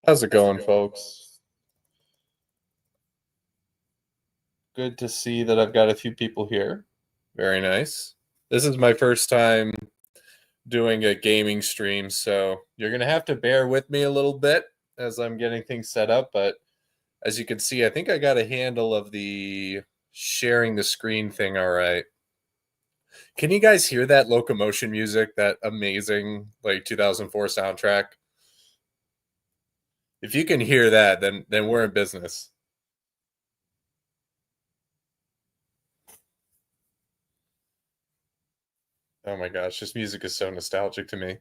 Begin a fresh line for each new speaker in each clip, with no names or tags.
How's it going, folks? Good to see that I've got a few people here. Very nice. This is my first time doing a gaming stream, so you're going to have to bear with me a little bit as I'm getting things set up. But as you can see, I think I got a handle of the sharing the screen thing all right. Can you guys hear that Locomotion music, that amazing 2004 soundtrack? If you can hear that, then we're in business. Oh my gosh, this music is so nostalgic to me.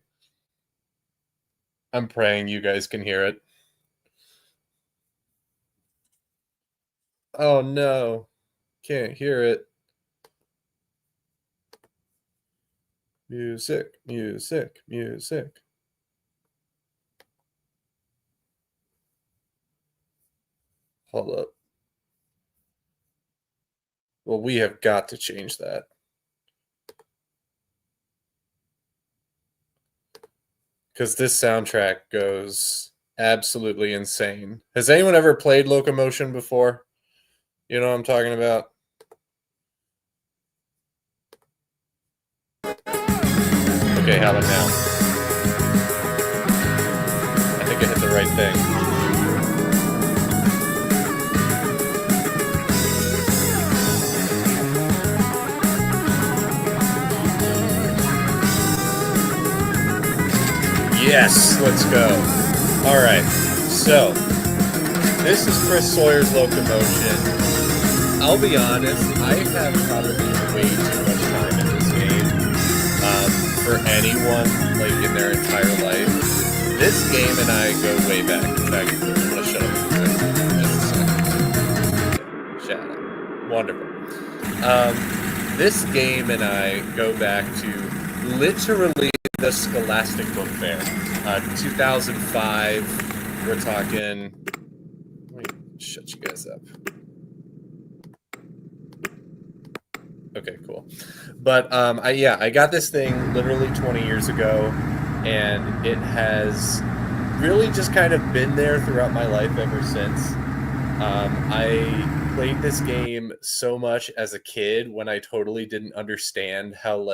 I'm praying you guys can hear it. Oh no, can't hear it. Music, music, music. Hold up. Well, we have got to change that. Because this soundtrack goes absolutely insane. Has anyone ever played Locomotion before? You know what I'm talking about? Okay, how about now? I think I hit the right thing. Yes, let's go. All right, so this is Chris Sawyer's Locomotion. I'll be honest, I have probably way too much time in this game for anyone in their entire life. This game and I go way back. In fact, I'm gonna shut up for just a second. Shut up. Wonderful. This game and I go back to literally the Scholastic Book Fair, 2005. We're talking. Let me shut you guys up. Okay, cool. But I got this thing literally 20 years ago, and it has really just kind of been there throughout my life ever since. I played this game so much as a kid when I totally didn't understand how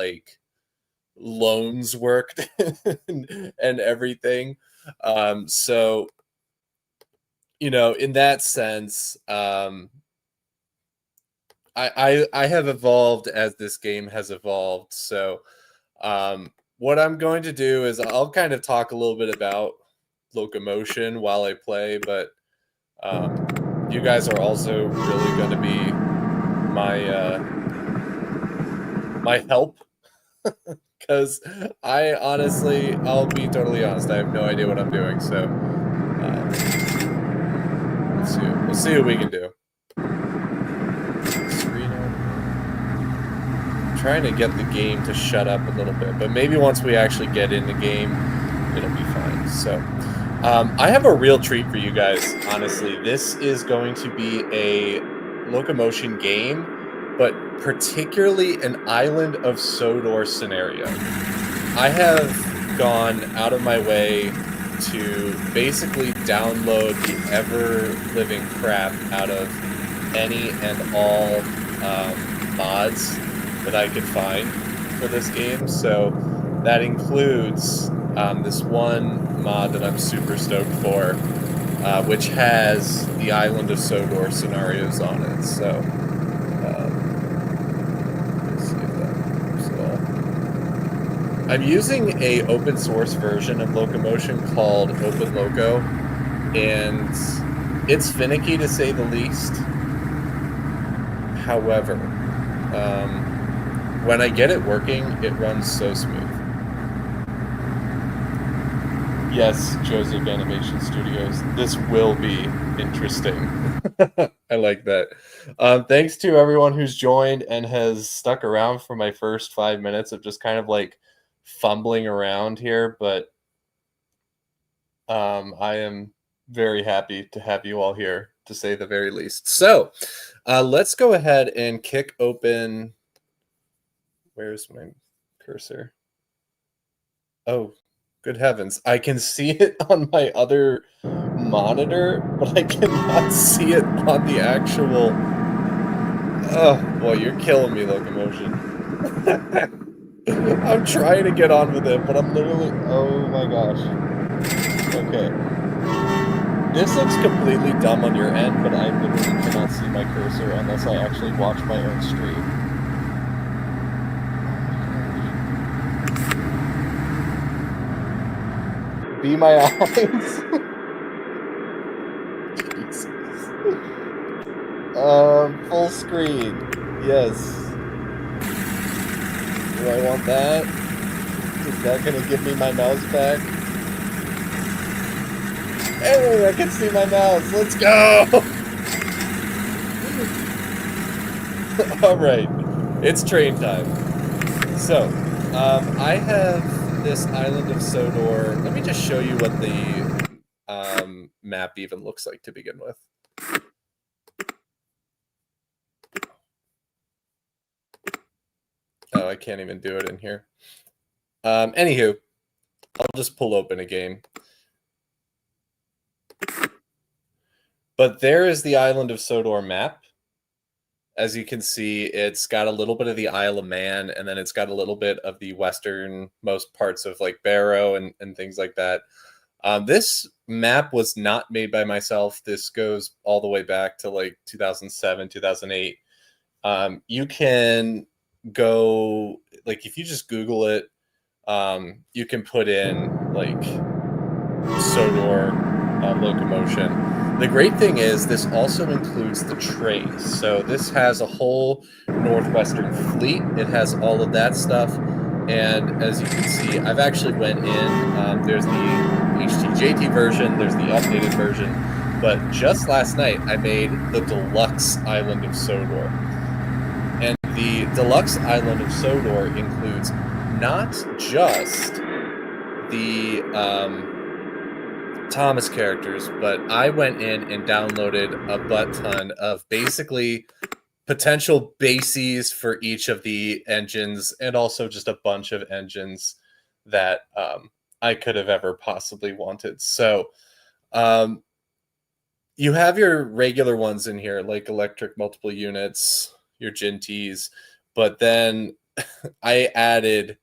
loans worked and everything. So in that sense, I have evolved as this game has evolved. So what I'm going to do is I'll kind of talk a little bit about Locomotion while I play, but you guys are also really going to be my help because I'll be totally honest, I have no idea what I'm doing. So we'll see what we can do. Trying to get the game to shut up a little bit, but maybe once we actually get in the game, it'll be fine. So I have a real treat for you guys, honestly. This is going to be a Locomotion game, but particularly an Island of Sodor scenario. I have gone out of my way to basically download the ever-living crap out of any and all mods that I could find for this game. So that includes this one mod that I'm super stoked for, which has the Island of Sodor scenarios on it. So let's see if that works at all. I'm using a open source version of Locomotion called Open Loco, and it's finicky to say the least. However, when I get it working, it runs so smooth. Yes, Joseph Animation Studios. This will be interesting. I like that. Thanks to everyone who's joined and has stuck around for my first 5 minutes of just kind of fumbling around here, but I am very happy to have you all here, to say the very least. So let's go ahead and kick open. Where's my cursor? Oh, good heavens. I can see it on my other monitor, but I cannot see it on the actual... Oh, boy, you're killing me, Locomotion. I'm trying to get on with it, but I'm literally... Oh my gosh. Okay. This looks completely dumb on your end, but I literally cannot see my cursor unless I actually watch my own stream. Be my eyes. Jesus. Full screen. Yes. Do I want that? Is that gonna give me my mouse back? Hey, I can see my mouse. Let's go! Alright. It's train time. So, I have this island of Sodor. Let me just show you what the map even looks like to begin with. Oh, I can't even do it in here. Anywho, I'll just pull open a game. But there is the island of Sodor map. As you can see, it's got a little bit of the Isle of Man, and then it's got a little bit of the westernmost parts of like Barrow and things like that. This map was not made by myself. This goes all the way back to like 2007, 2008. You can go, like, if you just Google it, you can put in like Sodor Locomotion. The great thing is this also includes the trains. So this has a whole Northwestern fleet. It has all of that stuff. And as you can see, I've actually went in. There's the HTJT version. There's the updated version. But just last night, I made the deluxe island of Sodor. And the deluxe island of Sodor includes not just the Thomas characters, but I went in and downloaded a butt ton of basically potential bases for each of the engines, and also just a bunch of engines that I could have ever possibly wanted. So you have your regular ones in here, like electric multiple units, your Ginties, but then I added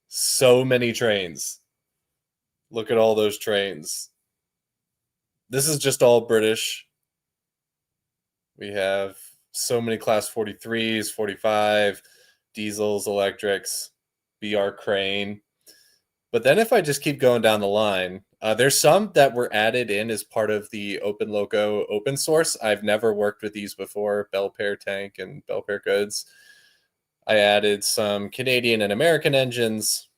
so many trains. Look at all those trains. This is just all British. We have so many class 43s, 45, diesels, electrics, BR Crane. But then if I just keep going down the line, there's some that were added in as part of the Open Loco open source. I've never worked with these before, Belpaire Tank and Belpaire Goods. I added some Canadian and American engines.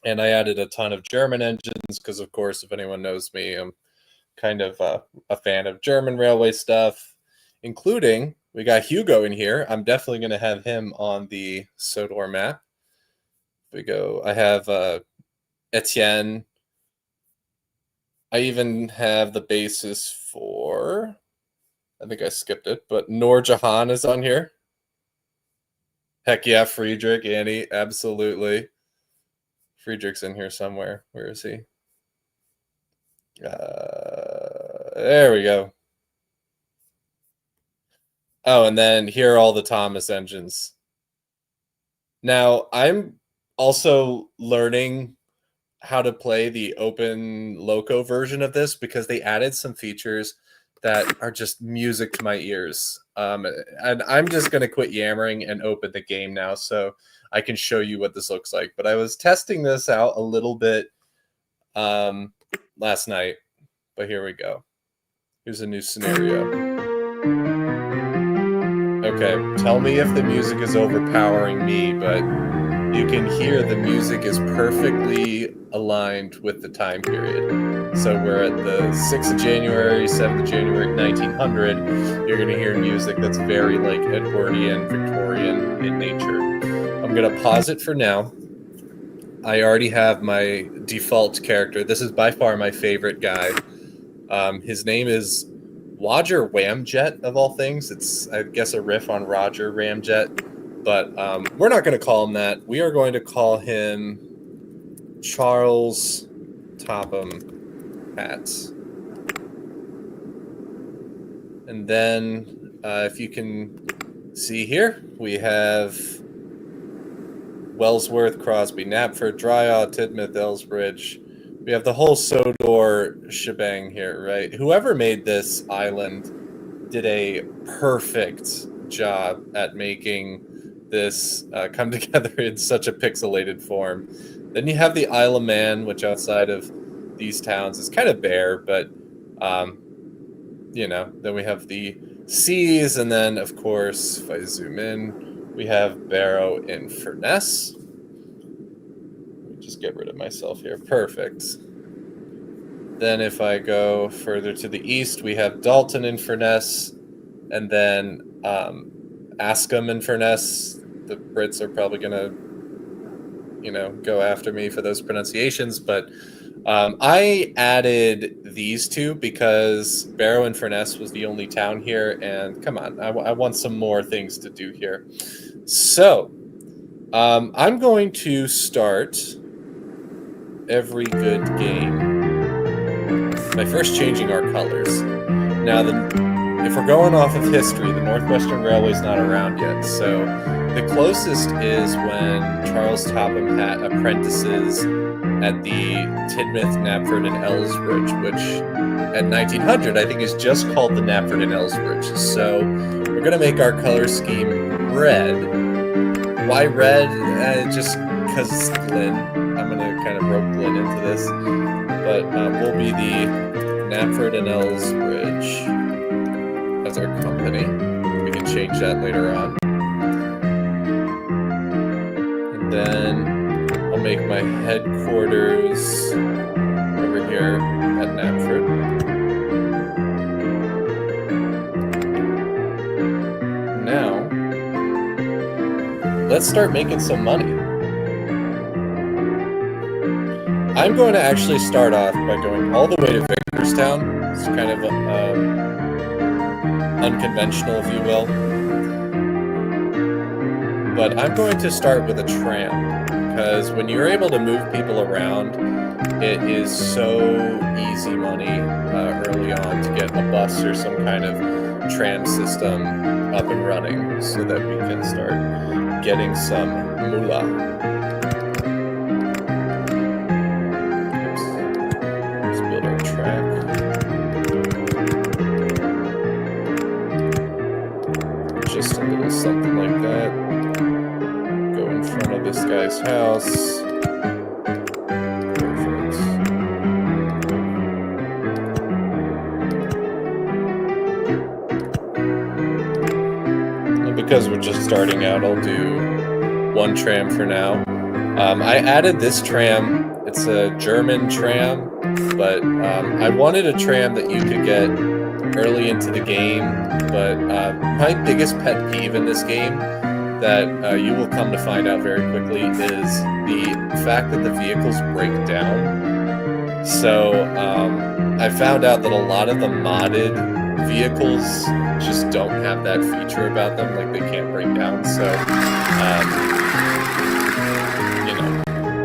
And I added a ton of German engines because, of course, if anyone knows me, I'm kind of a fan of German railway stuff, including, we got Hugo in here. I'm definitely going to have him on the Sodor map. We go, I have Etienne. I even have the basis for, I think I skipped it, but Noor Jahan is on here. Heck yeah, Friedrich, Annie, absolutely. Friedrich's in here somewhere. Where is he? There we go. Oh, and then here are all the Thomas engines. Now, I'm also learning how to play the Open Loco version of this because they added some features that are just music to my ears. And I'm just going to quit yammering and open the game now so I can show you what this looks like. But I was testing this out a little bit last night, but here we go. Here's a new scenario. Okay, tell me if the music is overpowering me, but you can hear the music is perfectly aligned with the time period. So we're at the 6th of January, 7th of January, 1900. You're going to hear music that's very like Edwardian, Victorian in nature. I'm going to pause it for now. I already have my default character. This is by far my favorite guy. His name is Roger Ramjet, of all things. It's, I guess, a riff on Roger Ramjet, but we're not going to call him that. We are going to call him Charles Topham Hats. And then, if you can see here, we have Wellsworth, Crosby, Knapford, Dryaw, Tidmouth, Ellsbridge. We have the whole Sodor shebang here, right? Whoever made this island did a perfect job at making this come together in such a pixelated form. Then you have the Isle of Man, which outside of these towns is kind of bare, but you know, then we have the seas, and then of course, if I zoom in, we have Barrow in Furness. Let me just get rid of myself here. Perfect. Then if I go further to the east, we have Dalton in Furness, and then Ascombe in Furness. The Brits are probably going to, you know, go after me for those pronunciations, but I added these two because Barrow and Furness was the only town here, and come on, I want some more things to do here. So I'm going to start every good game by first changing our colors. Now, if we're going off of history, the Northwestern Railway's not around yet, so the closest is when Charles Topham had apprentices at the Tidmouth, Knapford, and Ellsbridge, which at 1900 I think is just called the Knapford and Ellsbridge. So we're going to make our color scheme red. Why red? Just because it's Glyn. I'm going to kind of rope Glyn into this. But we'll be the Knapford and Ellsbridge as our company. We can change that later on. And then I'll make my headquarters over here at Knapford. Now, let's start making some money. I'm going to actually start off by going all the way to Victorstown. It's kind of unconventional, if you will. But I'm going to start with a tram, because when you're able to move people around, it is so easy money early on to get a bus or some kind of tram system up and running so that we can start getting some moolah. Oops. Let's build our track. Just a little something like that. Go in front of this guy's house. Perfect. And because we're just starting out, I'll do one tram for now. I added this tram. It's a German tram, but I wanted a tram that you could get early into the game. But my biggest pet peeve in this game that you will come to find out very quickly is the fact that the vehicles break down. So I found out that a lot of the modded vehicles just don't have that feature about them, like they can't break down. So you know,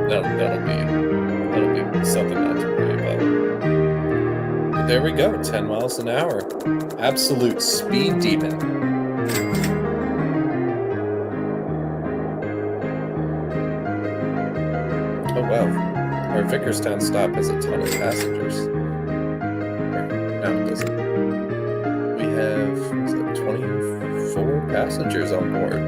that'll be something not to worry about. But there we go, 10 miles an hour, absolute speed demon. Oh wow, our Vickerstown stop has a ton of passengers. No, it doesn't. We have 24 passengers on board.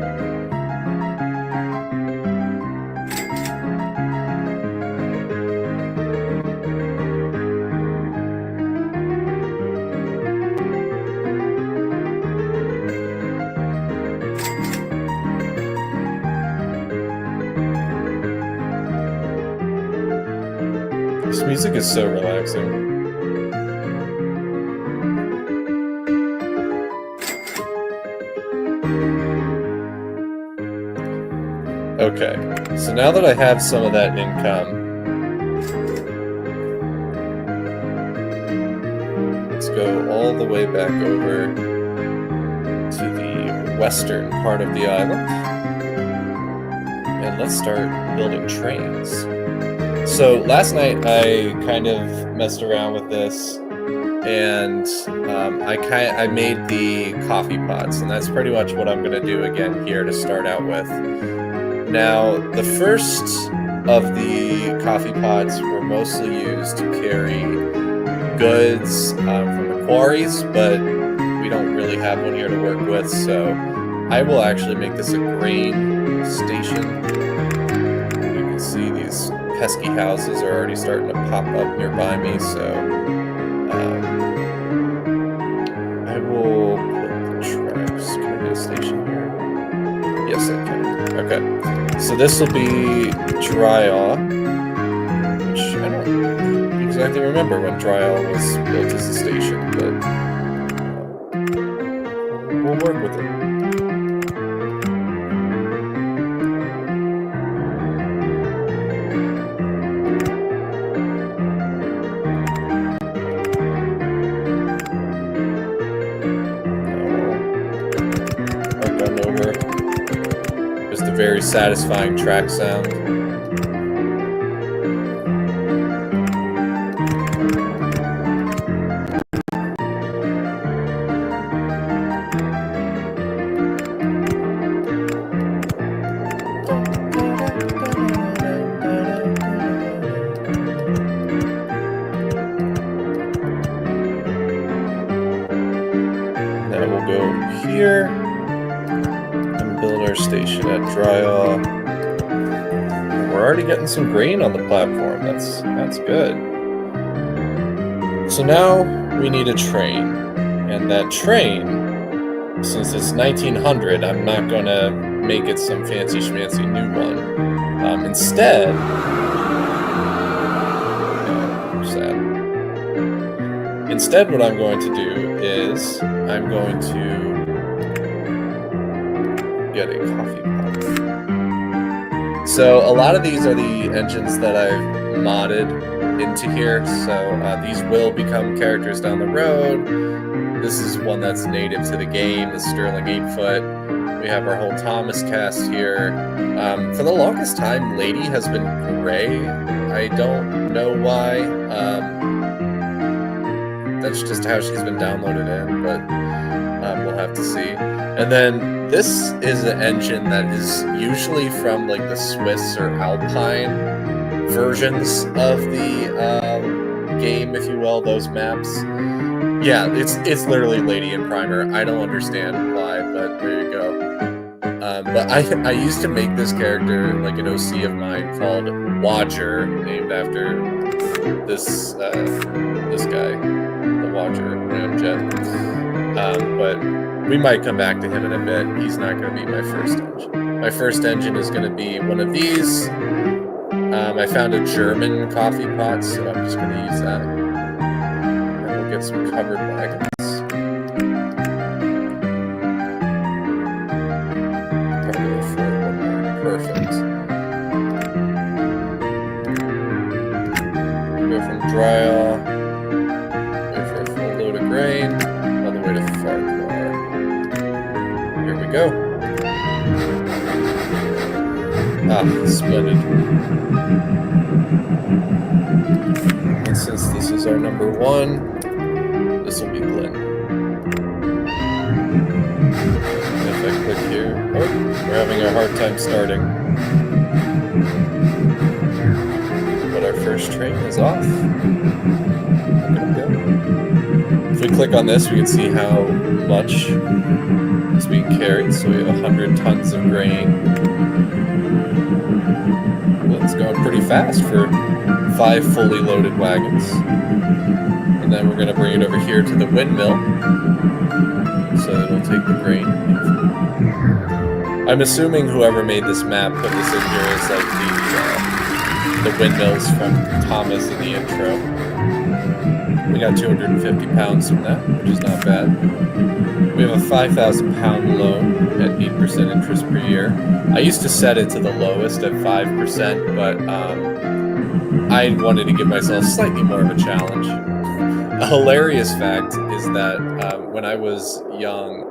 This music is so relaxing. Okay, so now that I have some of that income, let's go all the way back over to the western part of the island, and let's start building trains. So last night I kind of messed around with this, and I made the coffee pots, and that's pretty much what I'm gonna do again here to start out with. Now, the first of the coffee pots were mostly used to carry goods from the quarries, but we don't really have one here to work with, so I will actually make this a grain station. You can see these pesky houses are already starting to pop up nearby me, so I will put the tracks. Can I get a station here? Yes, I can. Okay, so this will be Dryall, which I don't exactly remember when Dryall was built as a station, but we'll work with it. Very satisfying track sound. Now we'll go here. Build our station at Dryall. We're already getting some grain on the platform. That's good. So now we need a train, and that train, since it's 1900, I'm not gonna make it some fancy schmancy new one. Instead, sad. Instead, what I'm going to do is I'm going to get a coffee pot. So a lot of these are the engines that I've modded into here. So these will become characters down the road. This is one that's native to the game, the Sterling 8-foot. We have our whole Thomas cast here. For the longest time, Lady has been gray. I don't know why. That's just how she's been downloaded in, but we'll have to see. And then this is an engine that is usually from like the Swiss or Alpine versions of the game, if you will, those maps. Yeah, it's literally Lady in Primer. I don't understand why, but there you go. But I used to make this character like an OC of mine called Wodger, named after this guy, the Wodger Ramjet. But we might come back to him in a bit. He's not going to be my first engine. My first engine is going to be one of these. I found a German coffee pot, so I'm just going to use that. And we'll get some covered wagons. Probably afford one more. Perfect. Go from Dryall, wait for a full load of grain, all the way to Farquhar. Here we go. Splendid. And since this is our number one, this will be Glenn. If I click here, oh, we're having a hard time starting. But our first train is off. We're gonna go. If we click on this, we can see how much is being carried. So we have 100 tons of grain. Well, it's going pretty fast for 5 fully loaded wagons. And then we're going to bring it over here to the windmill so that it'll take the grain. I'm assuming whoever made this map put this in here as like the windmills from Thomas in the intro. We got 250 pounds from that, which is not bad. We have a 5,000 pound loan at 8% interest per year. I used to set it to the lowest at 5%, but I wanted to give myself slightly more of a challenge. A hilarious fact is that when I was young,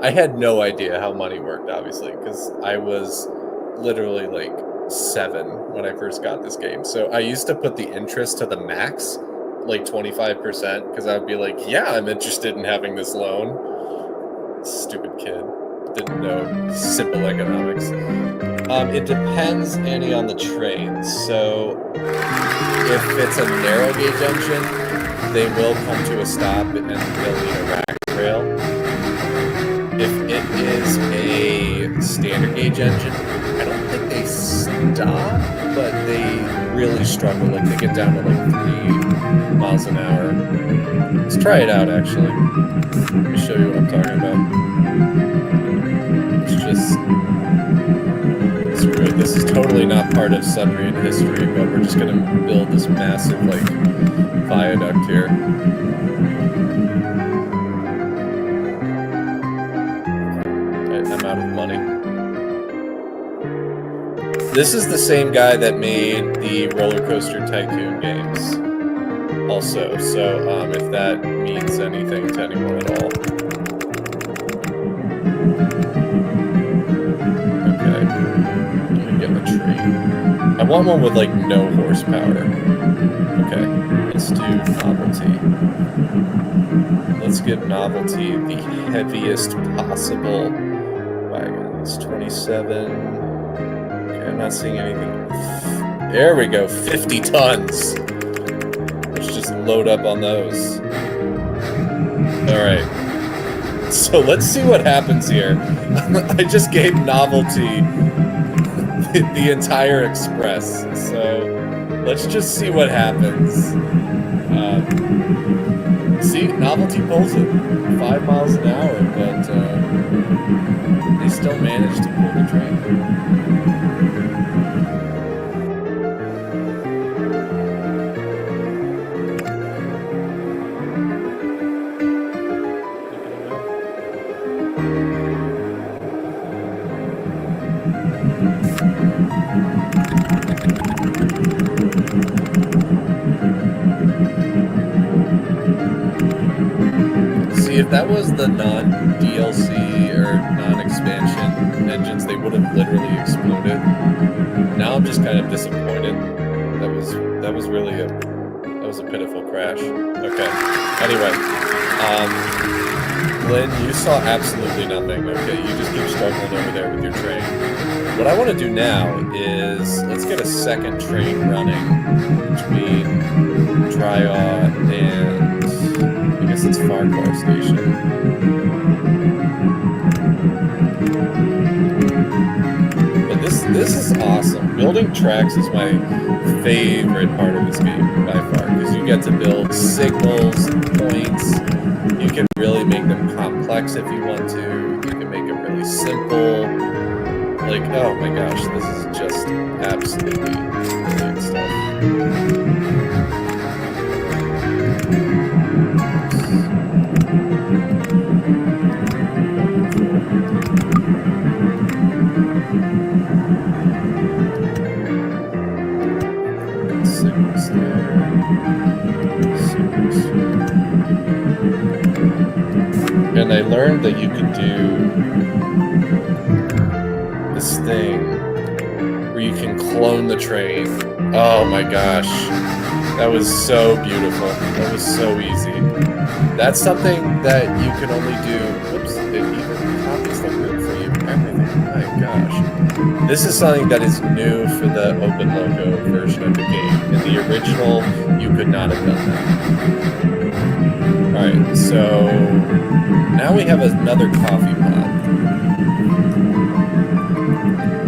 I had no idea how money worked, obviously, because I was literally like 7 when I first got this game. So I used to put the interest to the max like 25%, because I would be like, yeah, I'm interested in having this loan. Stupid kid. Didn't know simple economics. It depends, Annie, on the train. So if it's a narrow gauge engine, they will come to a stop and they'll need a rack rail. If it is a standard gauge engine, I don't think they stop, but they really struggle. Like they get down to like 3 miles an hour. Let's try it out, actually. Let me show you what I'm talking about. It's just screw it. This is totally not part of Sudrian history, but we're just gonna build this massive like viaduct here. I'm out of money. This is the same guy that made the Roller Coaster Tycoon games also, so if that means anything to anyone at all. Okay, I'm gonna get the train. I want one with like no horsepower. Okay, let's do novelty. Let's get novelty the heaviest possible wagon. It's 27. Okay, I'm not seeing anything. There we go, 50 tons. Let's just load up on those. All right. So let's see what happens here. I just gave novelty the entire express. So let's just see what happens. See, novelty pulls it 5 miles an hour, but they still managed to pull the train. If that was the non-DLC or non-expansion engines, they would have literally exploded. Now I'm just kind of disappointed. That was really a pitiful crash. Okay. Anyway, Lynn, you saw absolutely nothing. Okay, you just keep struggling over there with your train. What I want to do now is let's get a second train running between Dryaw and I guess it's Farquhar Station. But this is awesome. Building tracks is my favorite part of this game by far, because you get to build signals, points. You can really make them complex if you want to. You can make them really simple. Like, oh my gosh, this is just absolutely brilliant stuff. And I learned that you could do this thing where you can clone the train. Oh my gosh. That was so beautiful. That was so easy. That's something that you can only do. Whoops, it even copies the route for you. Everything. My gosh. This is something that is new for the Open Loco version of the game. In the original, you could not have done that. Alright, so now we have another coffee pot.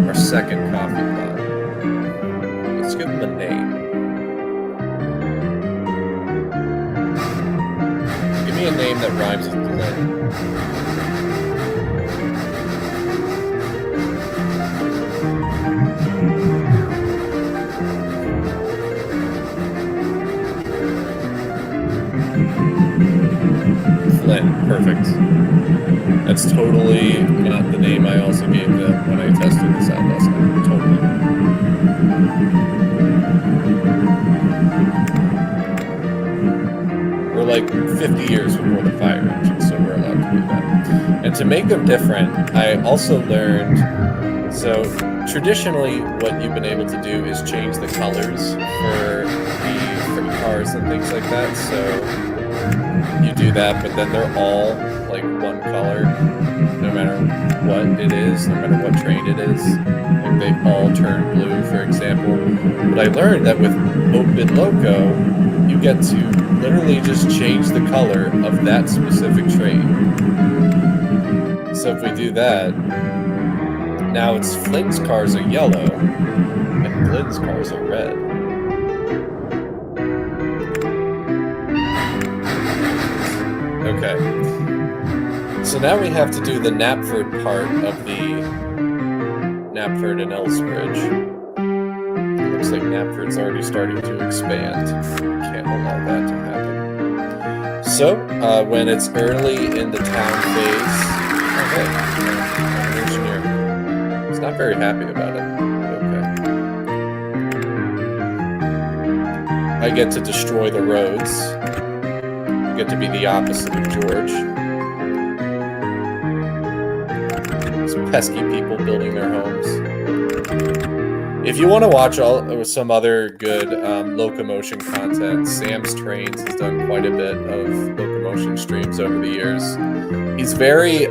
Our second coffee pot. Let's give him a name. Give me a name that rhymes with Glenn. Perfect. That's totally not the name I also gave them when I tested this out last night. Totally. We're like 50 years before the fire engine, so we're allowed to do that. And to make them different, I also learned, so traditionally, what you've been able to do is change the colors for the freight cars and things like that. So you do that, but then they're all like one color, no matter what it is, no matter what train it is. Like they all turn blue, for example. But I learned that with Open Loco, you get to literally just change the color of that specific train. So if we do that, now it's Flynn's cars are yellow, and Glenn's cars are red. Okay. So now we have to do the Knapford part of the Knapford and Elsbridge. Looks like Knapford's already starting to expand. Can't allow that to happen. So, when it's early in the town phase... Oh, hey, engineer. He's not very happy about it. Okay. I get to destroy the roads. I get to be the opposite of George. These pesky people building their homes. If you want to watch some other good Locomotion content, Sam's Trains has done quite a bit of Locomotion streams over the years. He's very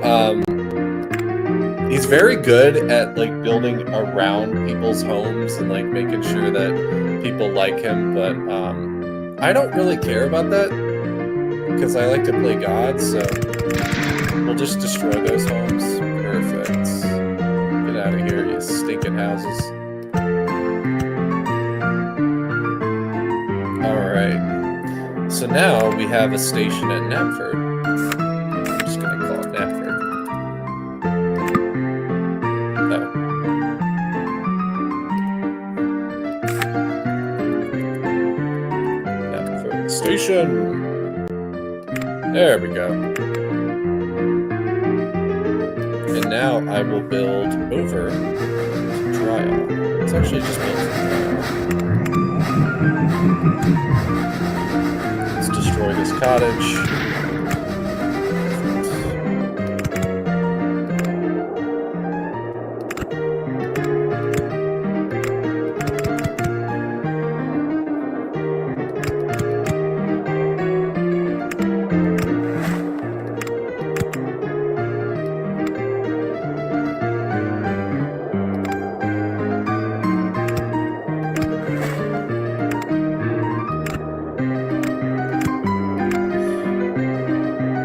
good at like building around people's homes and like making sure that people like him. But I don't really care about that because I like to play God. So we'll just destroy those homes. Perfect. Get out of here, you stinking houses. Alright, so now we have a station at Knapford. I'm just going to call it Knapford. Oh. Knapford Station! There we go. And now I will build over to Trial. It's actually just built to Trial. Let's destroy this cottage.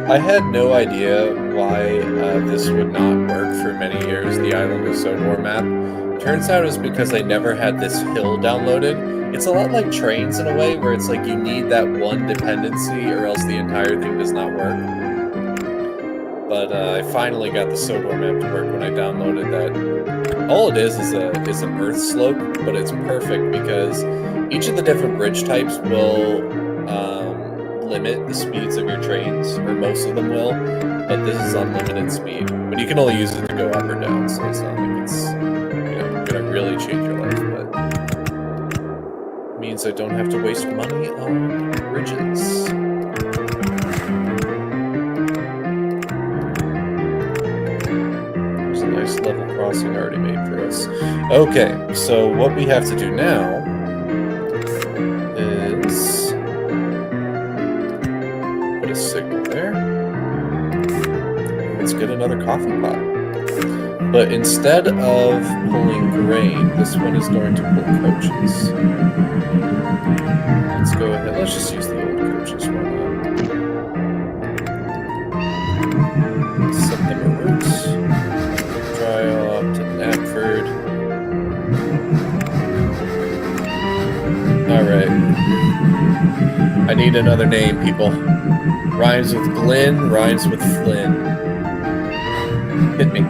I had no idea why this would not work for many years, the Island of Sodor map. Turns out it's because I never had this hill downloaded. It's a lot like trains in a way, where it's like you need that one dependency or else the entire thing does not work. But I finally got the Sodor map to work when I downloaded that. All it is an earth slope, but it's perfect because each of the different bridge types will limit the speeds of your trains, or most of them will, but this is unlimited speed. But you can only use it to go up or down, so it's not like it's gonna really change your life, but it means I don't have to waste money on bridges. There's a nice level crossing already made for us. Okay, so what we have to do now is put a signal there. Let's get another coffee pot. But instead of pulling grain, this one is going to pull coaches. Let's go ahead. Let's just use the old coaches. Why not? Set them a route. Trial up to Knapford. Alright. I need another name, people. Rhymes with Glenn, rhymes with Flynn. Hit me.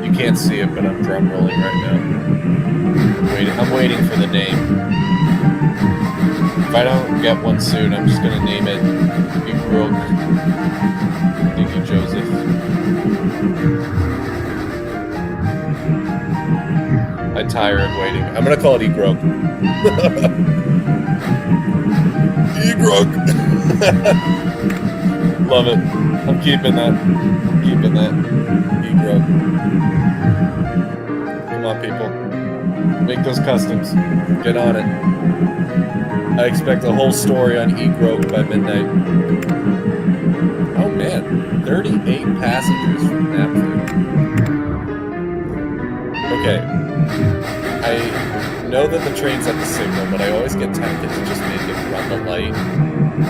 You can't see it, but I'm drum rolling right now. I'm waiting for the name. If I don't get one soon, I'm just gonna name it Igrog. Thank you, Joseph. I tire of waiting. I'm gonna call it Igrog. Igrog. Love it. I'm keeping that. Keeping that. Igrog. Come on, people. Make those customs. Get on it. I expect a whole story on Igrog by midnight. Oh man, 38 passengers from Napford. Okay. I know that the train's at the signal, but I always get tempted to just make it run the light.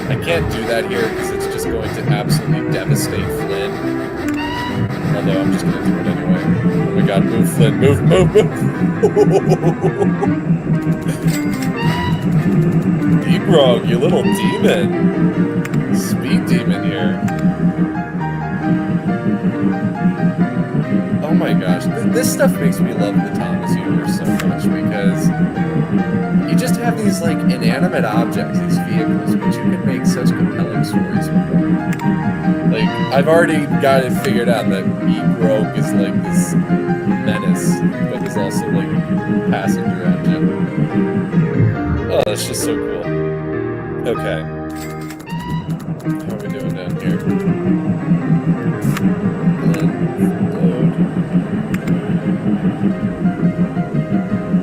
I can't do that here because it's just going to absolutely devastate Flynn. Although I'm just going to do it anyway. Oh my god, move Flynn, move, move, move! Igrog, you little demon! Speed demon here. Oh my gosh, this stuff makes me love the Thomas universe so much because you just have these like inanimate objects, these vehicles, which you can make such compelling stories with. Like, I've already got it figured out that Igrog is like this menace, but is also like a passenger engine. Oh, that's just so cool. Okay. How are we doing down here?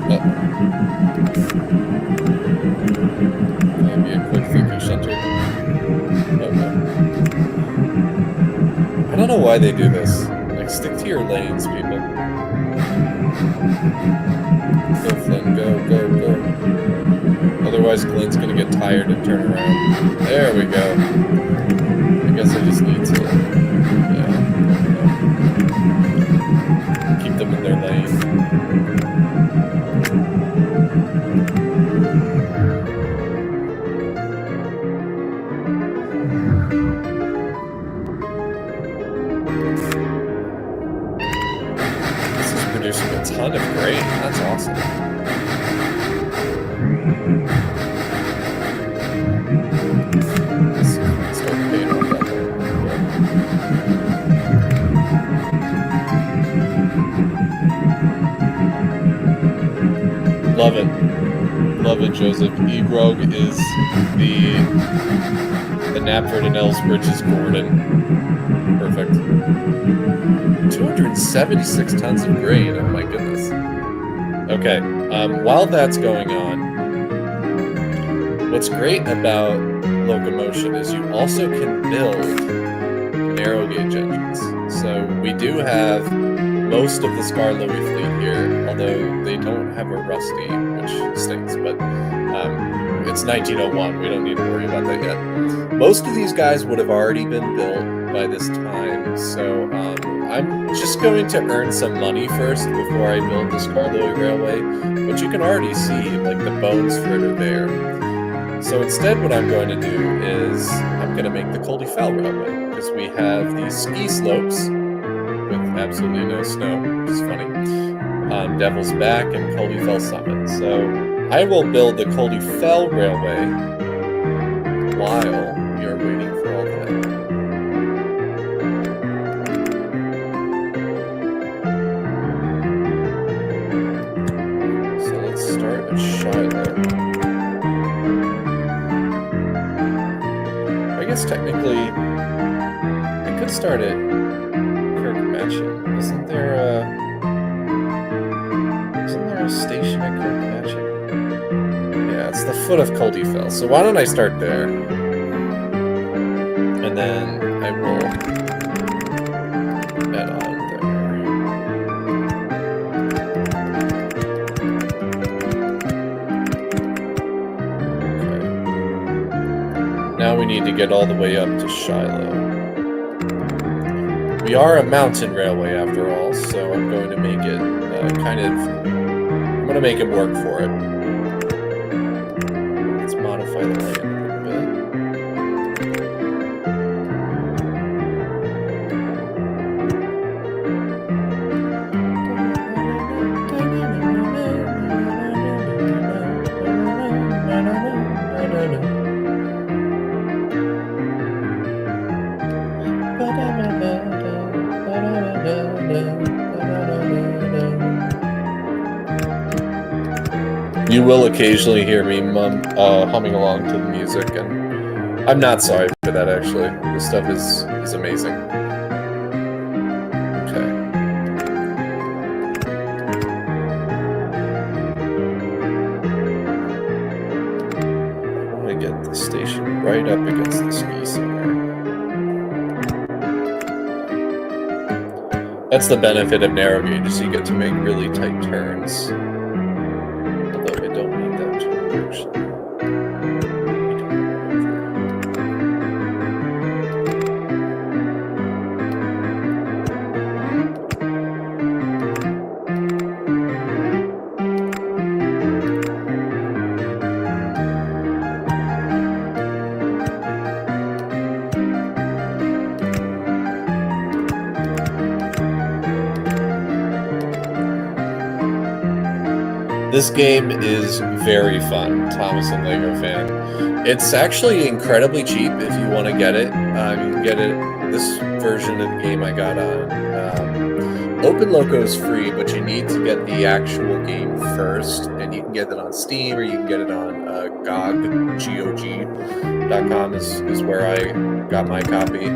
Load. That'd be a quick thinking center. Okay. I don't know why they do this. Like, stick to your lanes, people. Go, Flynn, go, go, go. Otherwise, Glenn's gonna get tired and turn around. There we go. I guess I just need to, yeah, keep them in their lane. This is producing a ton of grain. That's awesome. Love it. Love it, Joseph. Igrog is the Knapford and Ellsbridge's Gordon. Perfect. 276 tons of grain. Oh my goodness. Okay. While that's going on, what's great about Locomotion is you also can build narrow gauge engines. So we do have most of the Scar Louis fleet here, although they don't have a Rusty, which stinks, but it's 1901. We don't need to worry about that yet. Most of these guys would have already been built by this time, so I'm just going to earn some money first before I build the Scar Louis Railway, but you can already see, like, the bones for it are there. So instead what I'm going to do is I'm going to make the Col de Fel Railway, because we have these ski slopes with absolutely no snow, which is funny. Devil's Back and Col de Fel Summit. So I will build the Col de Fel Railway while we are waiting for all that. So let's start at Shiloh. I guess technically I could start at Kirkmatchin. Isn't there a station at Kirkmatchin? Yeah, it's the foot of Col de Fel. So why don't I start there? And then I will head on there. Okay. Now we need to get all the way up to Shiloh. We are a mountain railway after all, so I'm going to make it I'm going to make him work for it. Let's modify the lane a little bit. You will occasionally hear me humming along to the music, and I'm not sorry for that, actually. This stuff is amazing. Okay. I want to get the station right up against the ski center. That's the benefit of narrow gauge, is you get to make really tight turns. Although I don't need that turn, actually. This game is very fun, Thomas and Lego fan. It's actually incredibly cheap if you want to get it. You can get it. This version of the game I got on Open Loco is free, but you need to get the actual game first, and you can get it on Steam or you can get it on GOG.com is where I got my copy.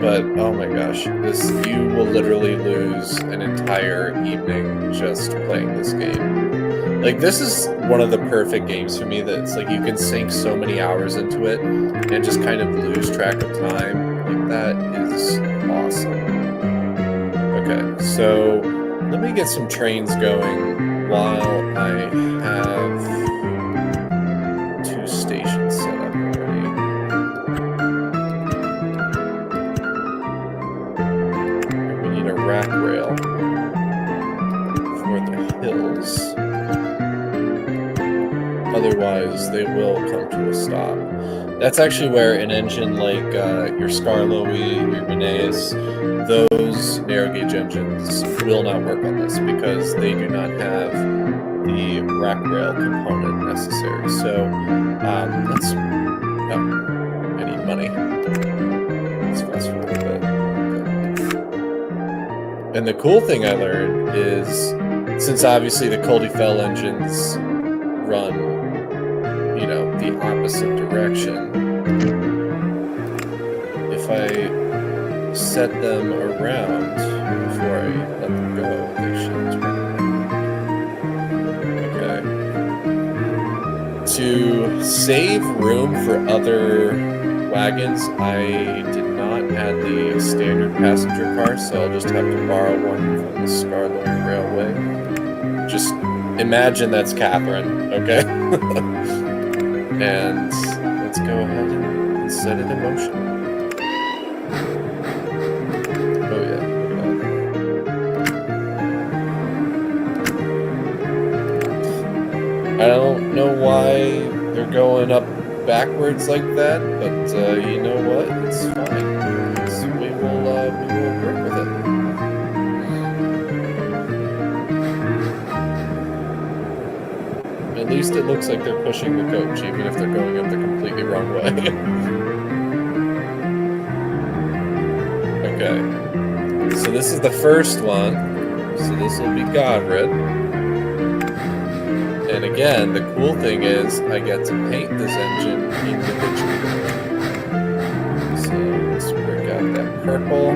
But oh my gosh, you will literally lose an entire evening just playing this game. Like, this is one of the perfect games for me that's like you can sink so many hours into it and just kind of lose track of time. Like, that is awesome. Okay, so let me get some trains going while I have 2 stations set up already. We need a rack rail for the hills. Otherwise, they will come to a stop. That's actually where an engine like your Scarloey, your Mineus, those narrow gauge engines will not work on this because they do not have the rack rail component necessary. So let's. Oh, I need money. Let's fast forward a bit. And the cool thing I learned is, since obviously the Coldefell engines run, the opposite direction, if I set them around before I let them go, they should turn around. Okay. To save room for other wagons, I did not add the standard passenger car, so I'll just have to borrow one from the Scarloey Railway. Just imagine that's Catherine, okay? And let's go ahead and set it in motion. Oh yeah, I don't know why they're going up backwards like that, but you know what? It's fine. We will work with it. At least it looks like they're pushing the coach, even if they're going up the completely wrong way. Okay. So this is the first one. So this will be Godred. And again, the cool thing is I get to paint this engine individually. So let's break out that purple.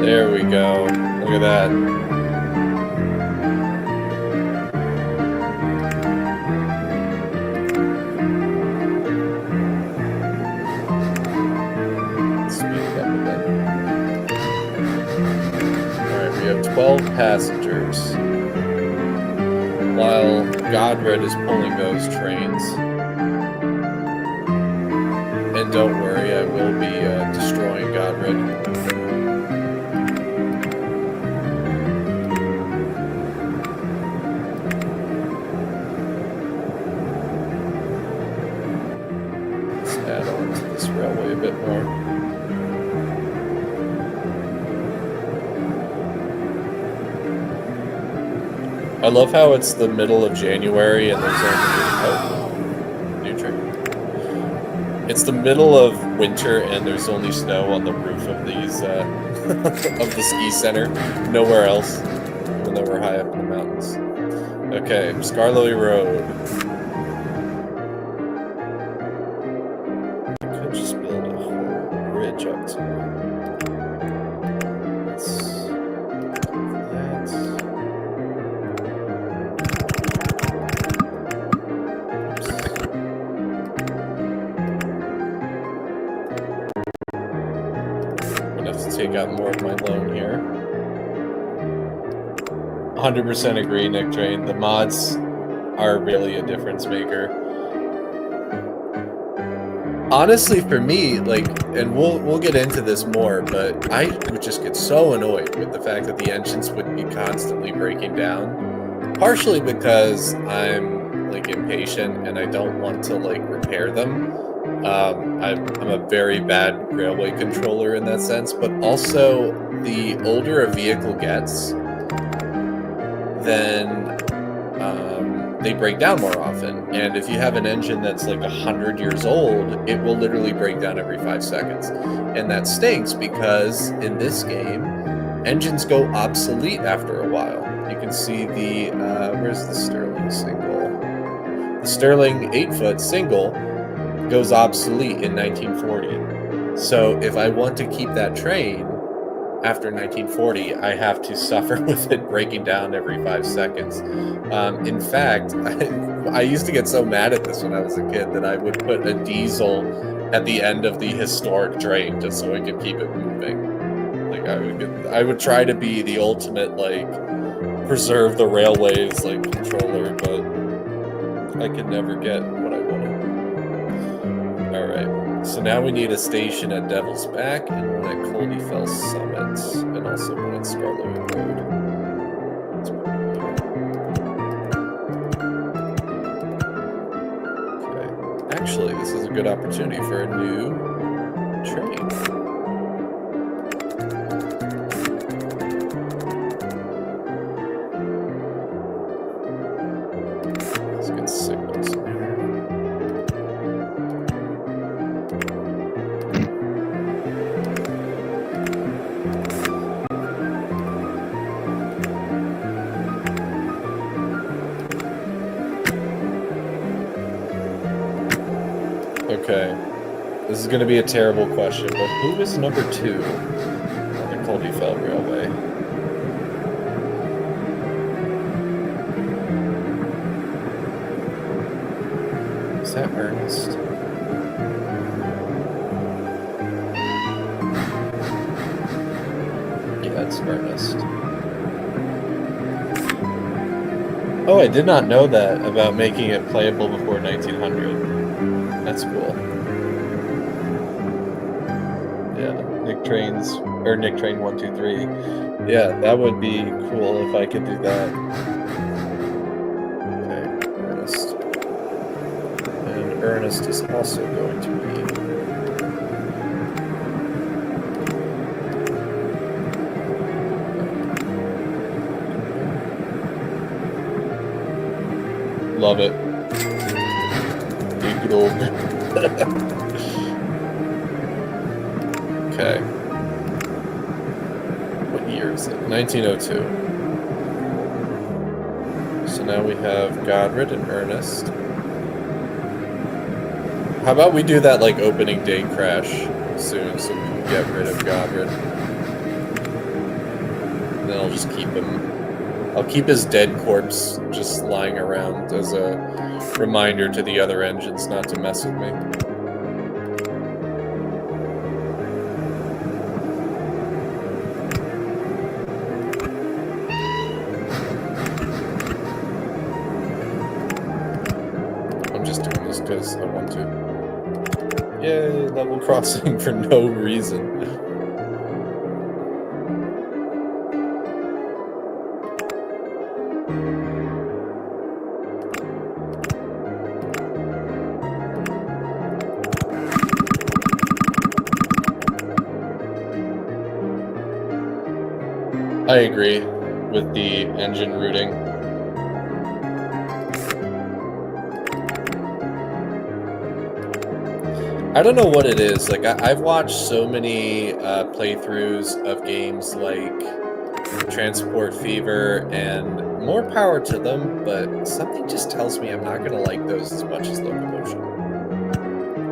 There we go. Look at that. Alright, we have 12 passengers. While Godred is pulling those trains. And don't worry, I will be destroying Godred. Let's add on to this railway a bit more. I love how it's the middle of January and there's only new train. It's the middle of winter and there's only snow on the roof of these of the ski center. Nowhere else, even though we're high up in the mountains. Okay, Scarlowy Road. I could just build a whole bridge up to it. Let's take out more of my loan here. 100% agree, Nick Train. The mods are really a difference maker. Honestly, for me, like, and we'll get into this more, but I would just get so annoyed with the fact that the engines would be constantly breaking down. Partially because I'm like impatient and I don't want to like repair them. I'm a very bad railway controller in that sense, but also the older a vehicle gets, then they break down more often. And if you have an engine that's like 100 years old, it will literally break down every 5 seconds. And that stinks because in this game, engines go obsolete after a while. You can see the, where's the Sterling single? The Sterling 8-foot single goes obsolete in 1940. So if I want to keep that train after 1940, I have to suffer with it breaking down every 5 seconds. In fact, I used to get so mad at this when I was a kid that I would put a diesel at the end of the historic train just so I could keep it moving. Like I would try to be the ultimate like preserve the railways like controller, but I could never get what I wanted. All right. So now we need a station at Devil's Back and one at Coldy Fell Summit, and also one at Scarlowy Road. Okay. Actually, this is a good opportunity for a new train. Let's get signals in here. Okay, this is going to be a terrible question, but who is number 2 on the Coldy Fell Railway? Is that Ernest? Yeah, it's Ernest. Oh, I did not know that about making it playable before 1900. That's cool. Yeah, Nick Train 123. Yeah, that would be cool if I could do that. Okay, Ernest. And Ernest is also going to be love it. Okay. What year is it? 1902. So now we have Godred and Ernest. How about we do that like opening day crash soon so we can get rid of Godred. And then I'll just keep him. I'll keep his dead corpse just lying around as a reminder to the other engines not to mess with me. I'm just doing this because I want to. Yay, level crossing for no reason. I agree with the engine routing. I don't know what it is. Like I've watched so many playthroughs of games like Transport Fever, and more power to them, but something just tells me I'm not going to like those as much as Locomotion.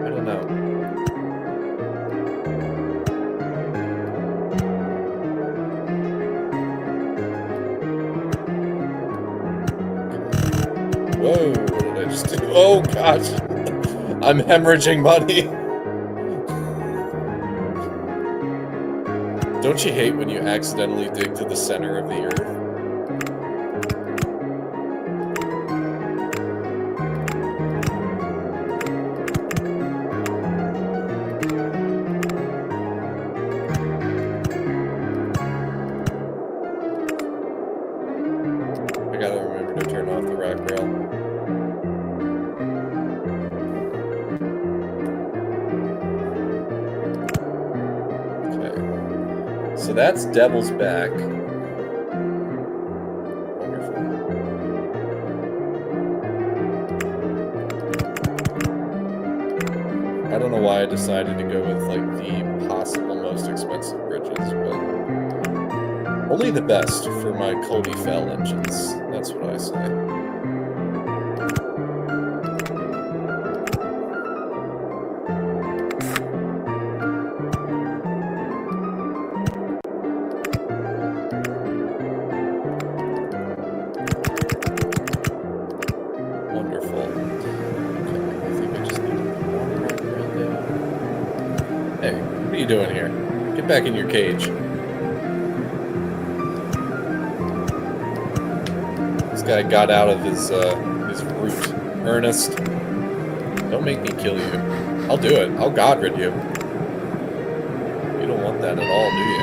I don't know. Whoa, what did I just do? Oh, gosh. I'm hemorrhaging money. Don't you hate when you accidentally dig to the center of the earth? I gotta remember to turn off the rack rail. Okay. So that's Devil's Back. Wonderful. I don't know why I decided to go with like the possible most expensive bridges, but only the best for my Colby Fell engines. That's what I say. Wonderful. Okay, I think I just need to put one rack rail down. Hey, what are you doing here? Get back in your cage. This guy got out of his route. Ernest, don't make me kill you. I'll do it. I'll God rid you. You don't want that at all, do you?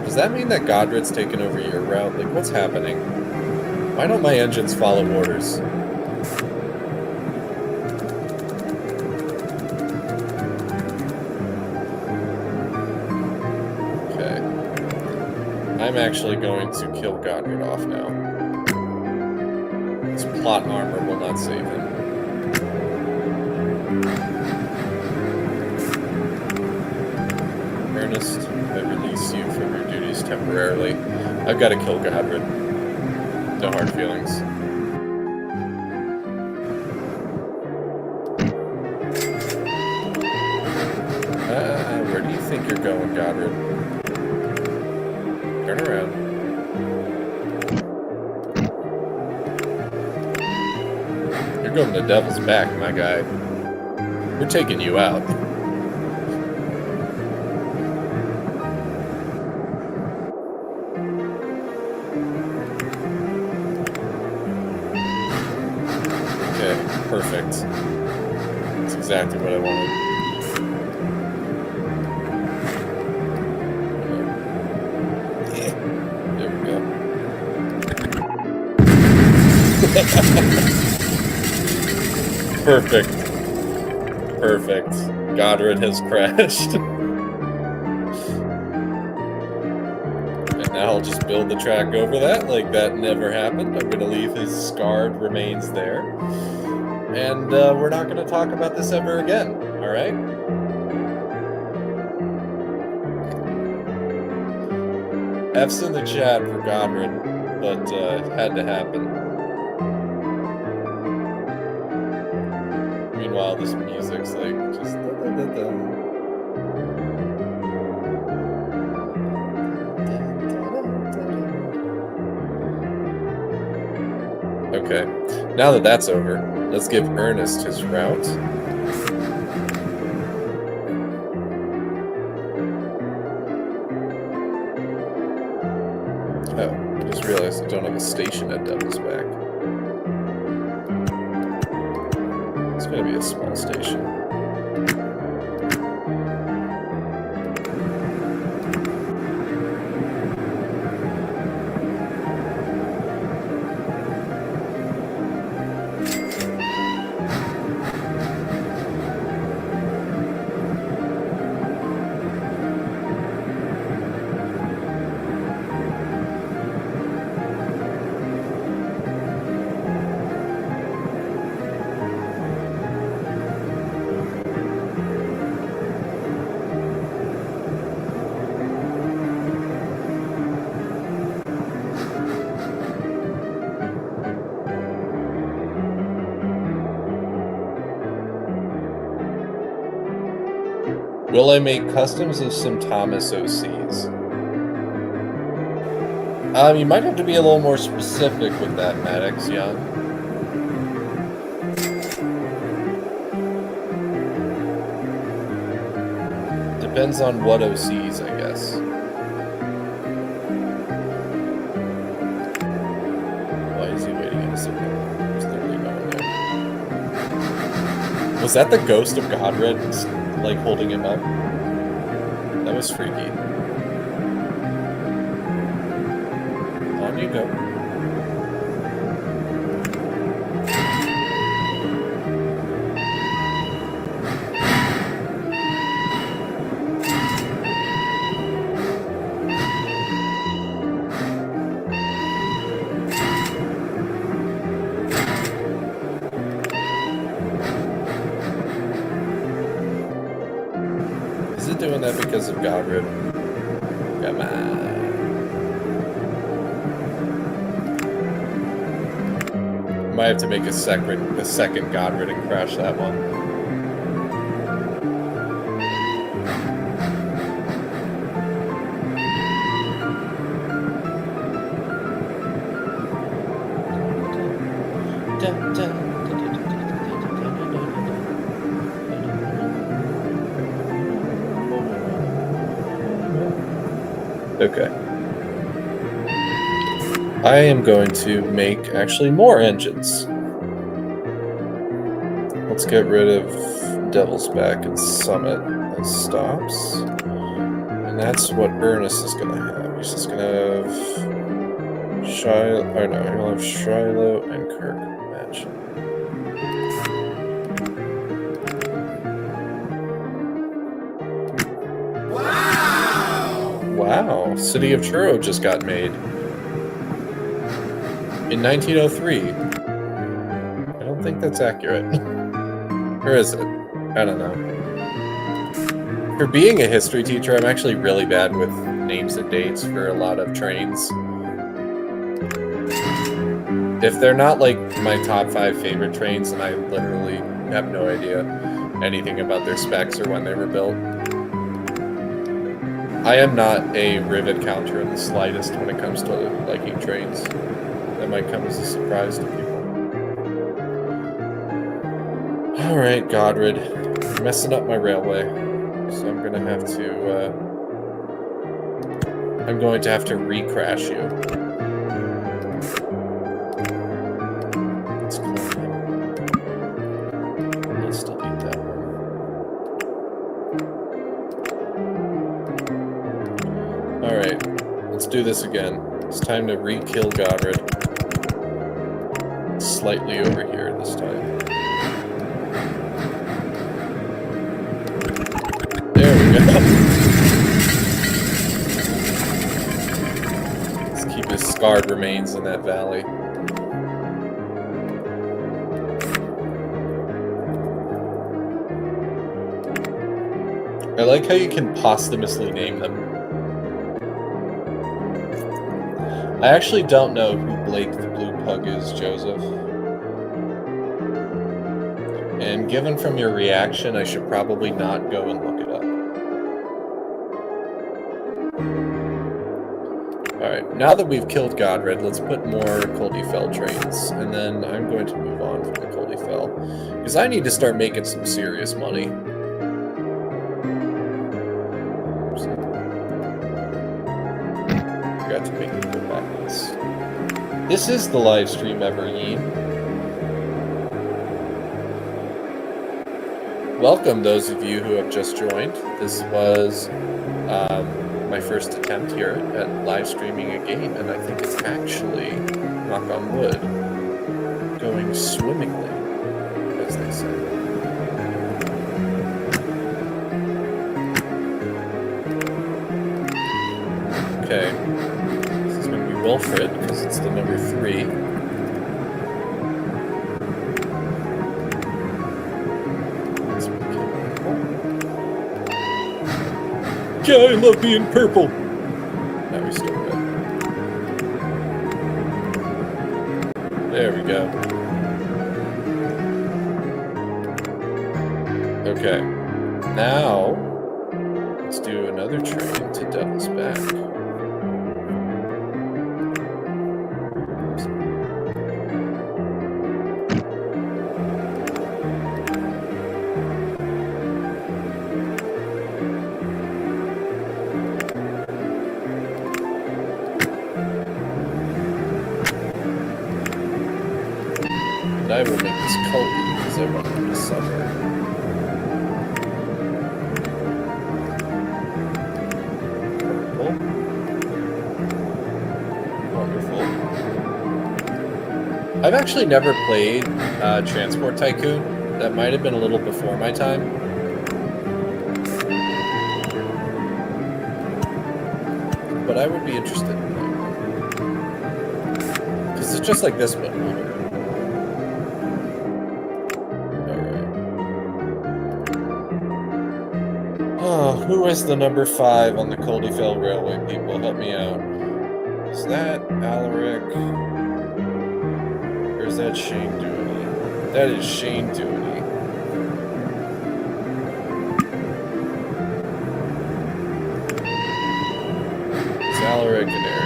Does that mean that Godred's taken over your route? Like, what's happening? Why don't my engines follow orders? Okay. I'm actually going to kill Godred off now. His plot armor will not save him. Ernest, I release you from your duties temporarily. I've got to kill Godred. No hard feelings. Where do you think you're going, Godred? Turn around. You're going to Devil's Back, my guy. We're taking you out. Perfect. That's exactly what I wanted. Yeah. There we go. Perfect. Perfect. Godred has crashed. And now I'll just build the track over that like that never happened. I'm going to leave his scarred remains there. And we're not going to talk about this ever again, all right? F's in the chat for Godred, but it had to happen. Meanwhile, this music's like just... Okay, now that that's over, let's give Ernest his route. Oh, I just realized I don't have a station at Devil's Back. It's going to be a small station. Will I make customs of some Thomas OCs? You might have to be a little more specific with that, Maddox Young. Depends on what OCs, I guess. Why is he waiting in a signal? There's literally no one there. Was that the ghost of Godred, like, holding him up? That was freaky. On you go. Is it doing that because of Godred? Come on. Might have to make a second Godred and crash that one. Okay. I am going to make actually more engines. Let's get rid of Devil's Back and Summit. That stops. And that's what Ernest is going to have. He's just going to have Shiloh. Oh no, he'll have Shiloh and Kirk Mansion. Wow, City of Truro just got made. In 1903. I don't think that's accurate. Or is it? I don't know. For being a history teacher, I'm actually really bad with names and dates for a lot of trains. If they're not like my top 5 favorite trains, then I literally have no idea anything about their specs or when they were built. I am not a rivet counter in the slightest when it comes to liking trains. That might come as a surprise to people. Alright, Godred. You're messing up my railway. So I'm gonna have to re-crash you. Let's clone him. Let's delete that one. Alright, let's do this again. It's time to re-kill Godred. Slightly over here this time. There we go. Let's keep his scarred remains in that valley. I like how you can posthumously name them. I actually don't know who Blake the Blue Pug is, Joseph. And given from your reaction, I should probably not go and look it up. Alright, now that we've killed Godred, let's put more Coldifell trains. And then I'm going to move on from the Coldifell. Because I need to start making some serious money. Forgot to make it go back to this. This is the live stream ever, Yeen. Welcome, those of you who have just joined. This was my first attempt here at live streaming a game, and I think it's actually, knock on wood, going swimmingly, as they say. Okay. Wilfred, because it's the number 3. Let's make it purple. Yeah, I love being purple! Now we still good. There we go. Okay. Now, Let's do another train to Devil's Back. And I will make this Colby because I want him to suffer. I've actually never played Transport Tycoon. That might have been a little before my time. But I would be interested in playing one. Because it's just like this, but longer. Alright. Oh, who is the number 5 on the Coldefell Railway, people? Help me out. Is that Alaric? Or is that Shane Dooney? That is Shane Dooney. It's Alaric and Eric.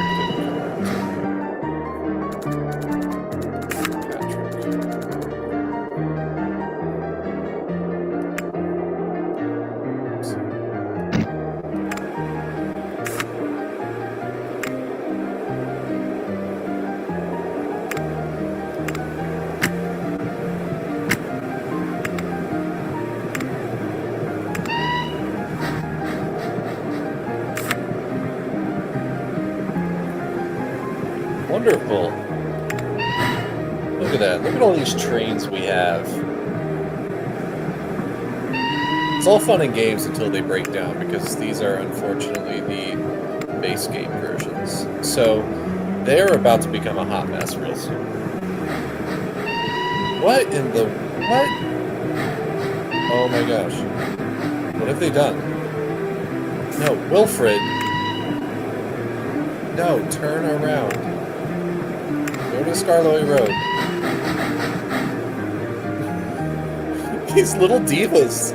Wonderful. Look at that. Look at all these trains we have. It's all fun and games until they break down, because these are unfortunately the base game versions. So they're about to become a hot mess real soon. What in the... what? Oh my gosh. What have they done? No, Wilfred. No, turn around. Go to Scarloy Road. These little divas.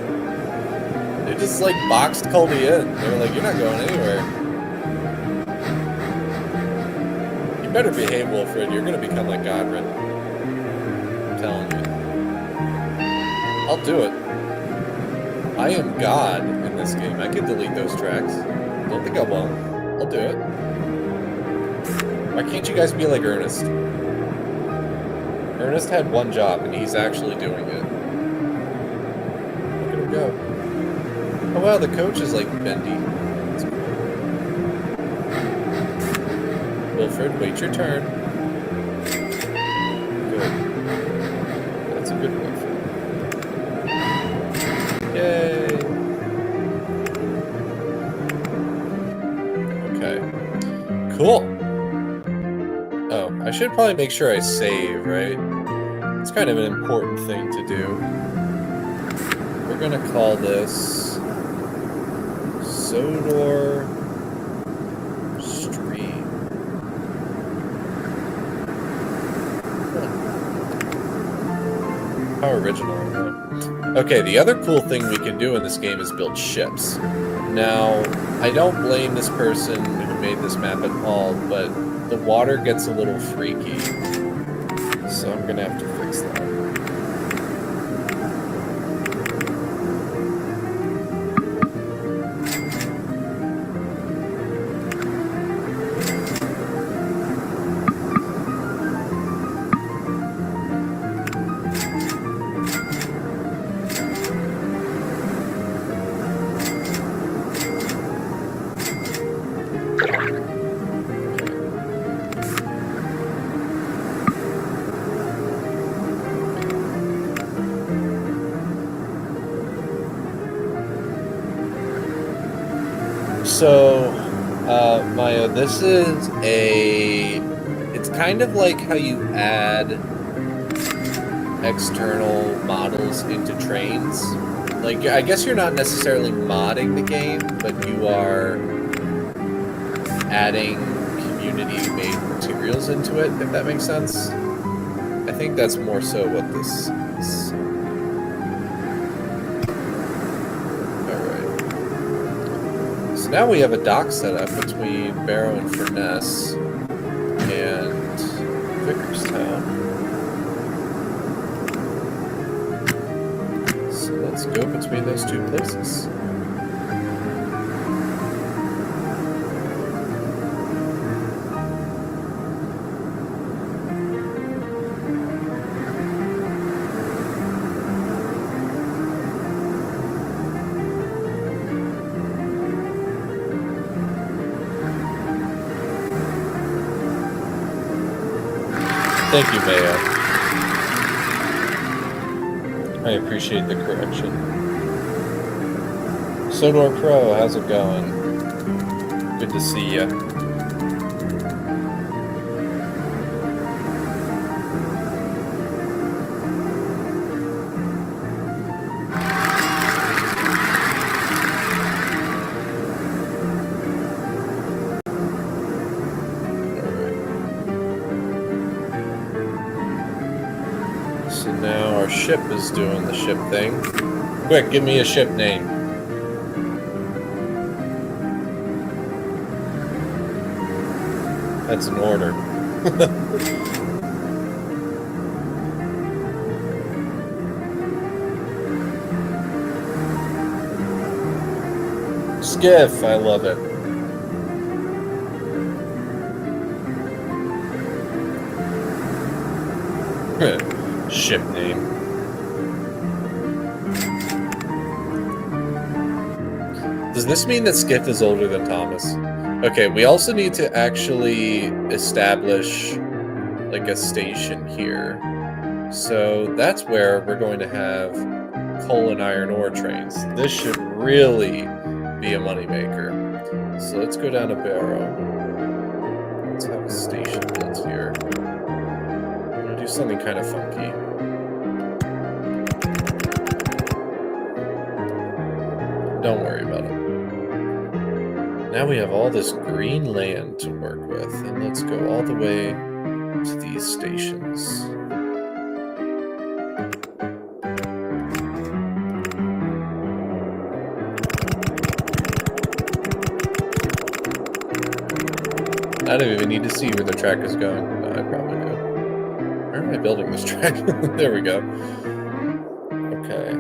They just like boxed Colby in. They were like, you're not going anywhere. You better behave, Wilfred. You're gonna become like Godred. I'm telling you. I'll do it. I am God in this game. I can delete those tracks. Don't think I won't. I'll do it. Why can't you guys be like Ernest? Ernest had one job, and he's actually doing it. Look at him go. Oh wow, the coach is like bendy. That's cool. Wilfred, wait your turn. Good. That's a good Wilfred. Yay! Okay. Cool. Oh, I should probably make sure I save, right? It's kind of an important thing to do. We're gonna call this Sodor Stream. How original. Okay, the other cool thing we can do in this game is build ships. Now, I don't blame this person who made this map at all, but the water gets a little freaky, so I'm gonna have to fix that. So, Maya, this is it's kind of like how you add external models into trains. Like, I guess you're not necessarily modding the game, but you are adding community-made materials into it, if that makes sense. I think that's more so what this is. now we have a dock set up between Barrow and Furness and Vickerstown. So let's go between those two places. Thank you, Mayo. I appreciate the correction. Sodor Pro, how's it going? Good to see ya. Ship is doing the ship thing. Quick, give me a ship name. That's an order. Skiff, I love it. Ship name. Does this mean that Skiff is older than Thomas? Okay, we also need to actually establish like a station here. So that's where we're going to have coal and iron ore trains. This should really be a moneymaker. So let's go down to Barrow. Let's have a station built here. I'm going to do something kind of funky. Don't worry about it. Now we have all this green land to work with, and let's go all the way to these stations. I don't even need to see where the track is going. No, I probably do. Where am I building this track? There we go. Okay.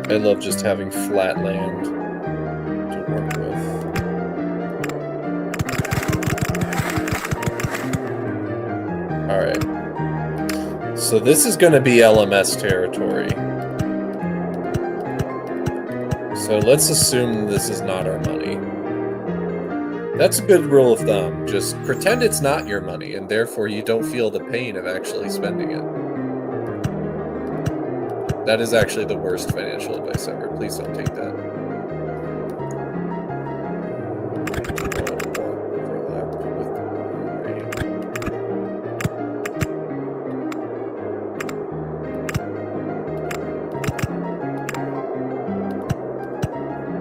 I love just having flat land to work with. Alright. So this is going to be LMS territory. So let's assume this is not our money. That's a good rule of thumb. Just pretend it's not your money, and therefore you don't feel the pain of actually spending it. That is actually the worst financial advice ever. Please don't take that.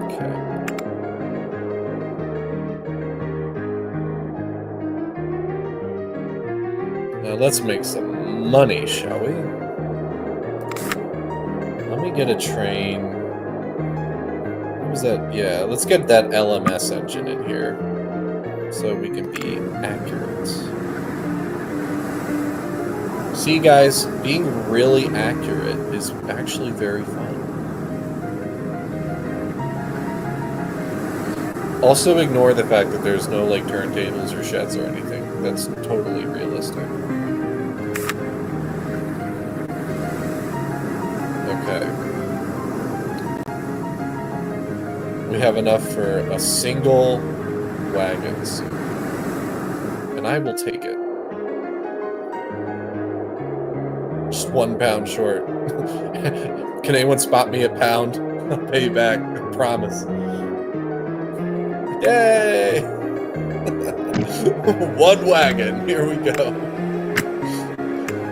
Okay. Now let's make some money, shall we? Let me get a train. What was that? Yeah, let's get that LMS engine in here so we can be accurate. See, guys, being really accurate is actually very fun. Also ignore the fact that there's no like turntables or sheds or anything. That's totally realistic. Okay. We have enough for a single wagon soon. And I will take it. Just £1 short. Can anyone spot me a pound? I'll pay you back. I promise. Yay! One wagon. Here we go.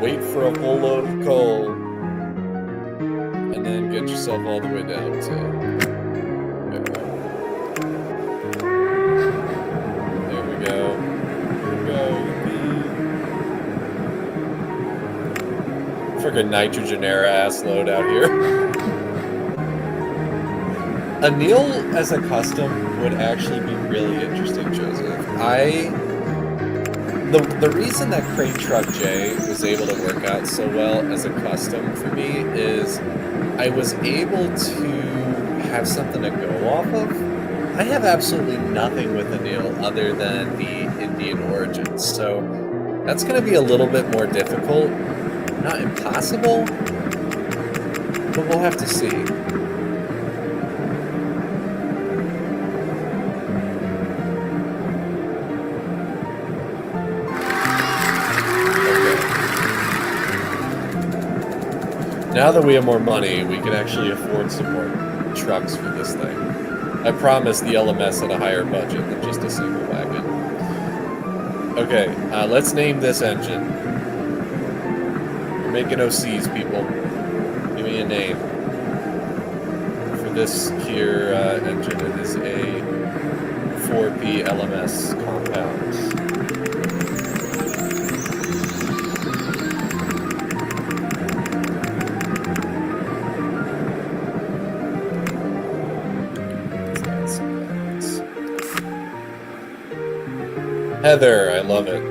Wait for a full load of coal. And then get yourself all the way down to... There we go. Here we go. Friggin' nitrogen era ass load out here. Anil as a custom would actually be really interesting, Joseph. The reason that Crane Truck J was able to work out so well as a custom for me is I was able to have something to go off of. I have absolutely nothing with Anil other than the Indian origins, so that's going to be a little bit more difficult. Not impossible, but we'll have to see. Now that we have more money, we can actually afford some more trucks for this thing. I promise the LMS at a higher budget than just a single wagon. Okay, let's name this engine. We're making OCs, people. Give me a name. For this here engine, it is a 4P LMS compound. Heather, I love it.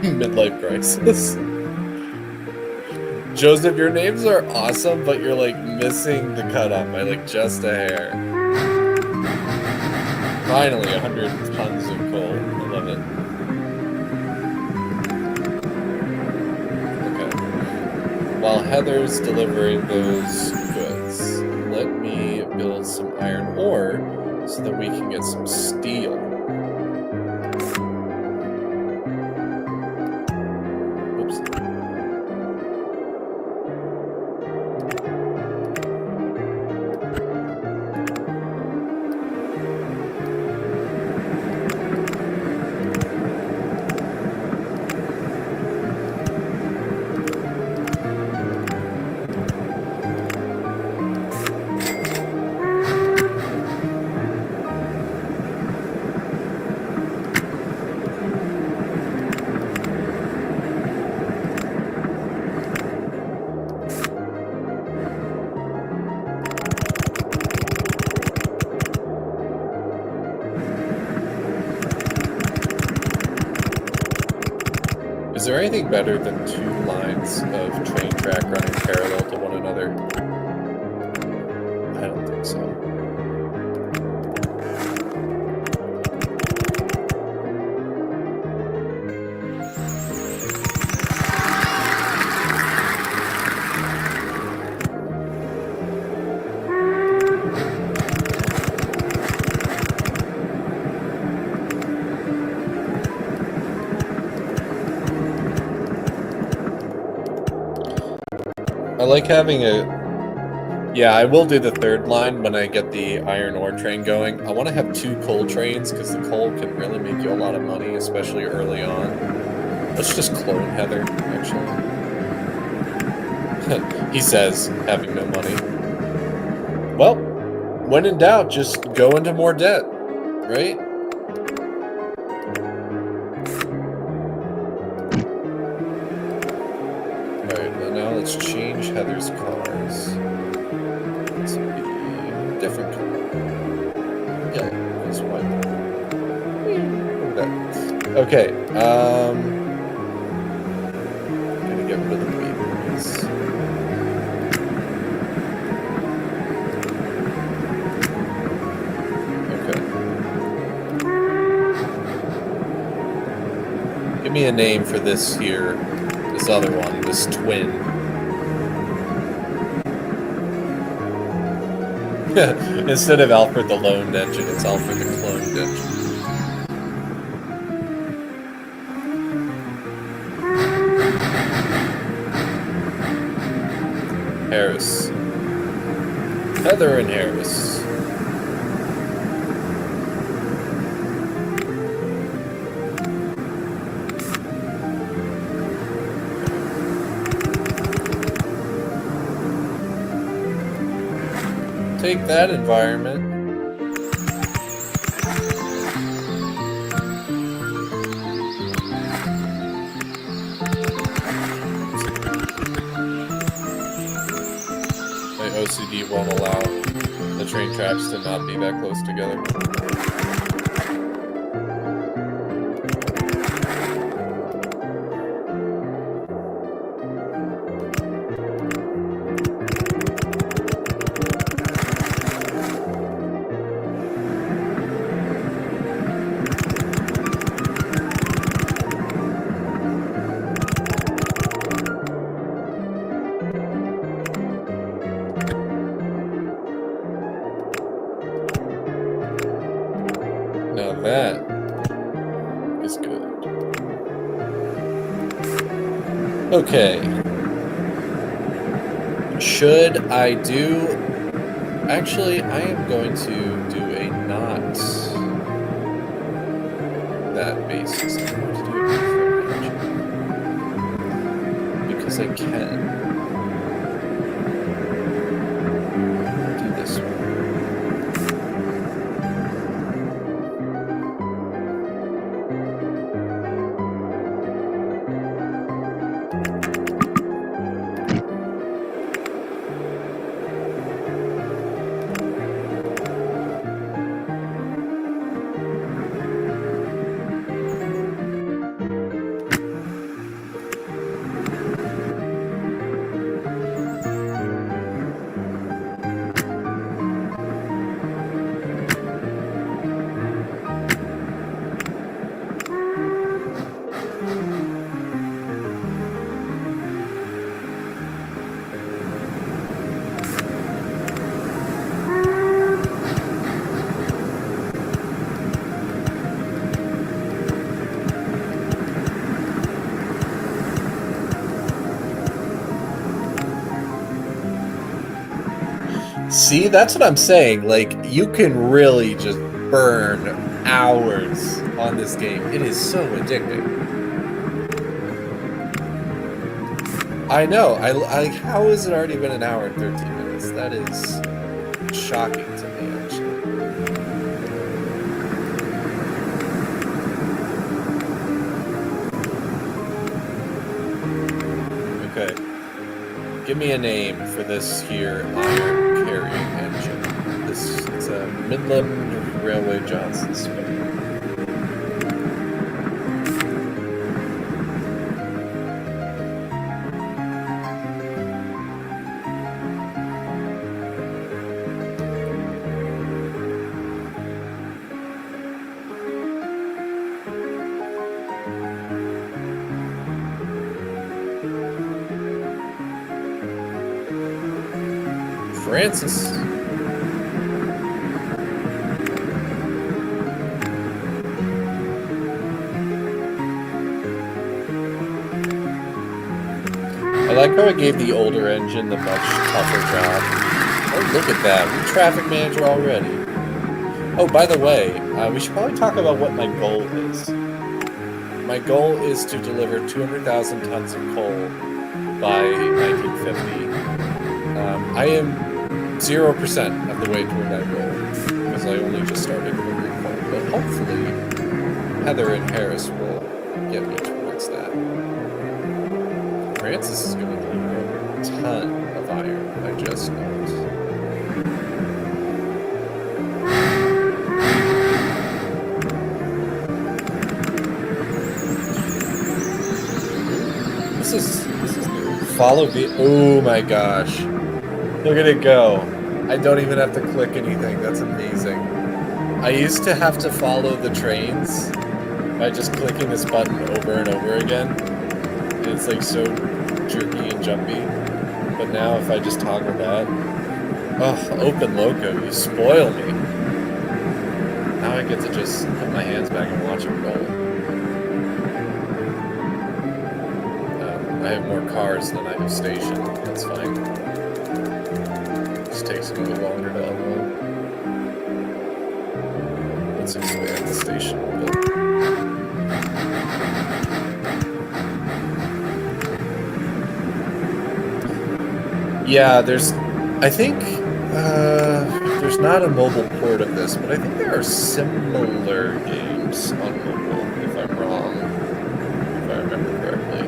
Midlife crisis. Joseph, your names are awesome, but you're like missing the cutoff by like just a hair. Finally, 100 tons of coal. I love it. Okay. While Heather's delivering those goods, let me build some iron ore so that we can get some steel. Oops. Is there anything better than 2 lines of train track running parallel to one another? I don't think so. I like having a... Yeah, I will do the 3rd line when I get the iron ore train going. I want to have 2 coal trains because the coal can really make you a lot of money, especially early on. Let's just clone Heather, actually. He says, having no money. Well, when in doubt, just go into more debt, right? Let's change Heather's cars. Let's be different color. Yellow, because white. Okay, gonna get rid of the beavers. Okay. Give me a name for this here, this other one, this twin. Instead of Alfred the Lone Engine, it's Alfred the Cloned Engine. Harris. Heather and Harris. Take that, environment. won't allow the train tracks to not be that close together. Now that is good. Okay. Should I do... Actually, I am going to do a not that basis. I'm going to do a different engine. Because I can. I'll do this one. See, that's what I'm saying. Like, you can really just burn hours on this game. It is so addicting. I know. I how has it already been an hour and 13 minutes? That is shocking to me, actually. Okay. Give me a name for this here iron carrying engine. It's a Midland Railway Johnson spec. Francis. I like how I gave the older engine the much tougher job. Oh, look at that. We're traffic manager already. Oh, by the way, we should probably talk about what my goal is. My goal is to deliver 200,000 tons of coal by 1950. I am 0% of the way toward that goal, because I only just started delivering coal. But hopefully, Heather and Harris will get me towards that. Francis is going to deliver a ton of iron, I just noticed. This is new. Follow the... Oh my gosh. Look at it go. I don't even have to click anything. That's amazing. I used to have to follow the trains by just clicking this button over and over again. And it's like so jerky and jumpy. But now if I just toggle that... Oh, open Loco, you spoil me. Now I get to just put my hands back and watch it roll. I have more cars than I have station. That's fine. Just takes a little longer to unload. Let's expand the station a bit. Yeah, there's... I think... there's not a mobile port of this, but I think there are similar games on mobile, if I'm wrong. If I remember correctly.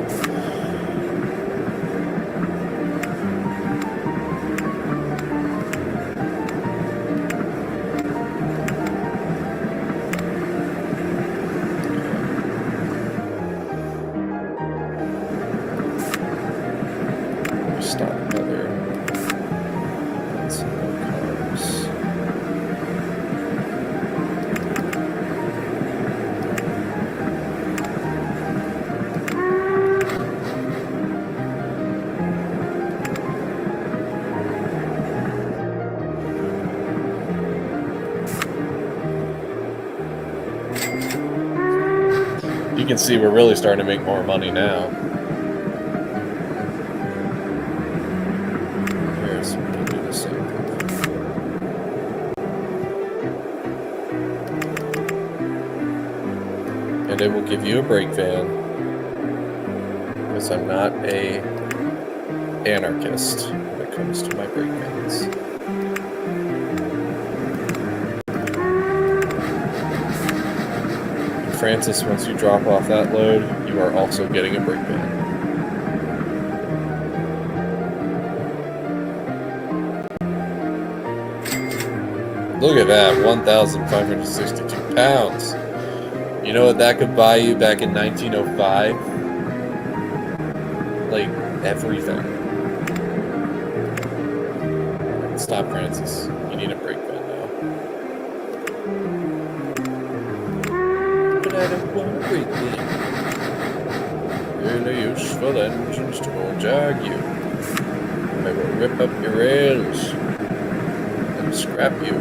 You can see we're really starting to make more money now. Here's we'll do the same thing. And it will give you a brake van. Because I'm not a anarchist when it comes to my brake vans. Francis, once you drop off that load, you are also getting a brake van. Look at that, 1,562 pounds. You know what that could buy you back in 1905? Like, everything. Stop, Francis. You need a brake van now. But I don't want a brake van. Really useful engines to all jag you. I will rip up your rails and scrap you.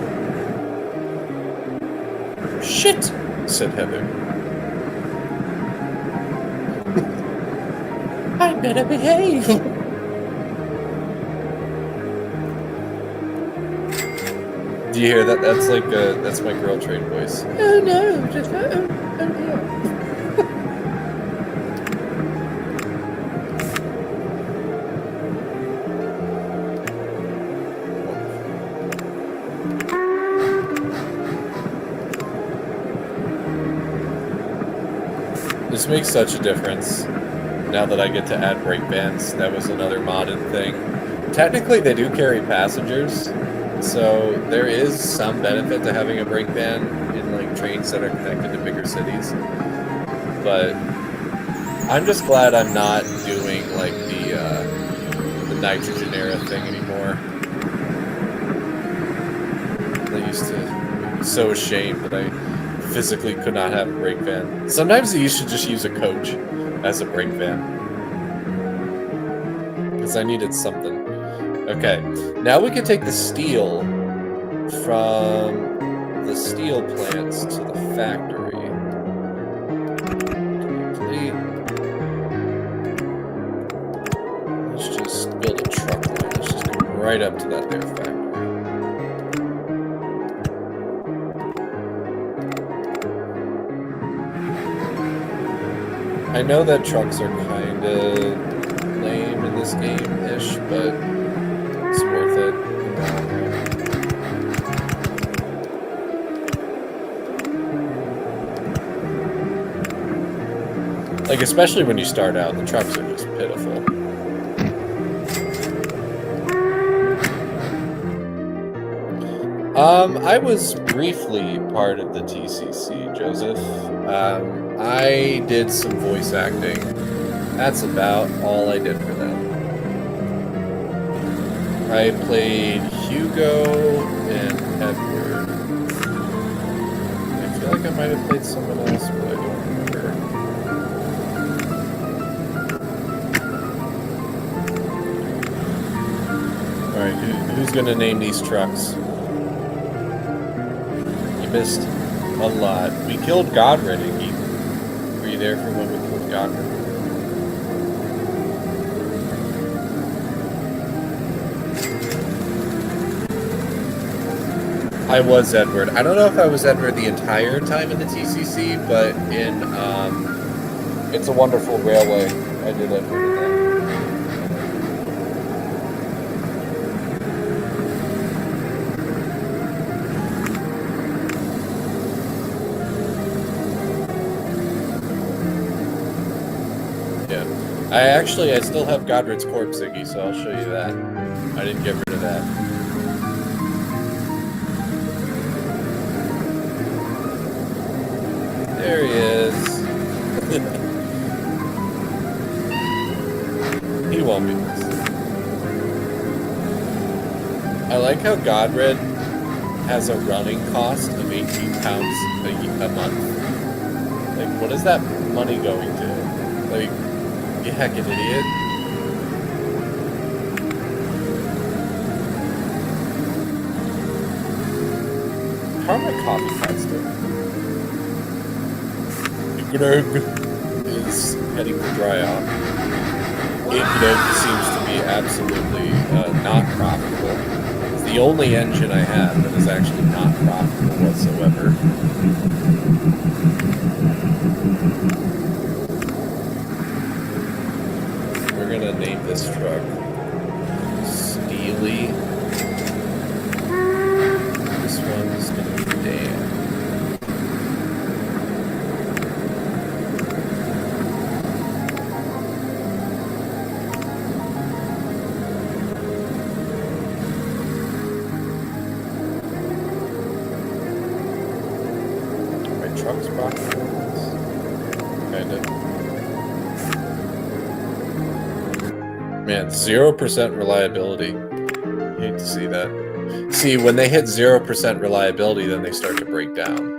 Shit, said Heather. I better behave. Do you hear that? That's like that's my girl train voice. Oh no, just oh no. This makes such a difference now that I get to add brake vans. That was another modded thing. Technically, they do carry passengers, so there is some benefit to having a brake van in like trains that are connected to bigger cities. But I'm just glad I'm not doing like the nitrogen era thing anymore. I used to be so ashamed that I physically could not have a brake van. Sometimes you should just use a coach as a brake van. Because I needed something. Okay, now we can take the steel from the steel plants to the factory. Complete. Let's just build a truck line. Let's just go right up to that there factory. I know that trucks are kind of lame in this game-ish, but it's worth it. Like, especially when you start out, the trucks are just pitiful. I was briefly part of the TCC, Joseph. I did some voice acting. That's about all I did for them. I played Hugo and Edward. I feel like I might have played someone else, but I don't remember. Alright, who's gonna name these trucks? You missed a lot. We killed Godred, Iggy. Were you there for when we killed Godred? I was Edward. I don't know if I was Edward the entire time in the TCC, but in It's a Wonderful Railway, I did Edward in that. I still have Godred's corpse, Iggy, so I'll show you that. I didn't get rid of that. There he is. He won't be missed. I like how Godred has a running cost of 18 pounds a month. Like, what is that money going to? Like, you heckin' idiot. How are my coffee pots doing? Grug is heading for dry off. Grug seems to be absolutely not profitable. It's the only engine I have that is actually not profitable whatsoever. We're gonna name this truck Steely. This one's gonna be Dan. My truck's profitable. Kinda. Man, 0% reliability. Hate to see that. See, when they hit 0% reliability, then they start to break down.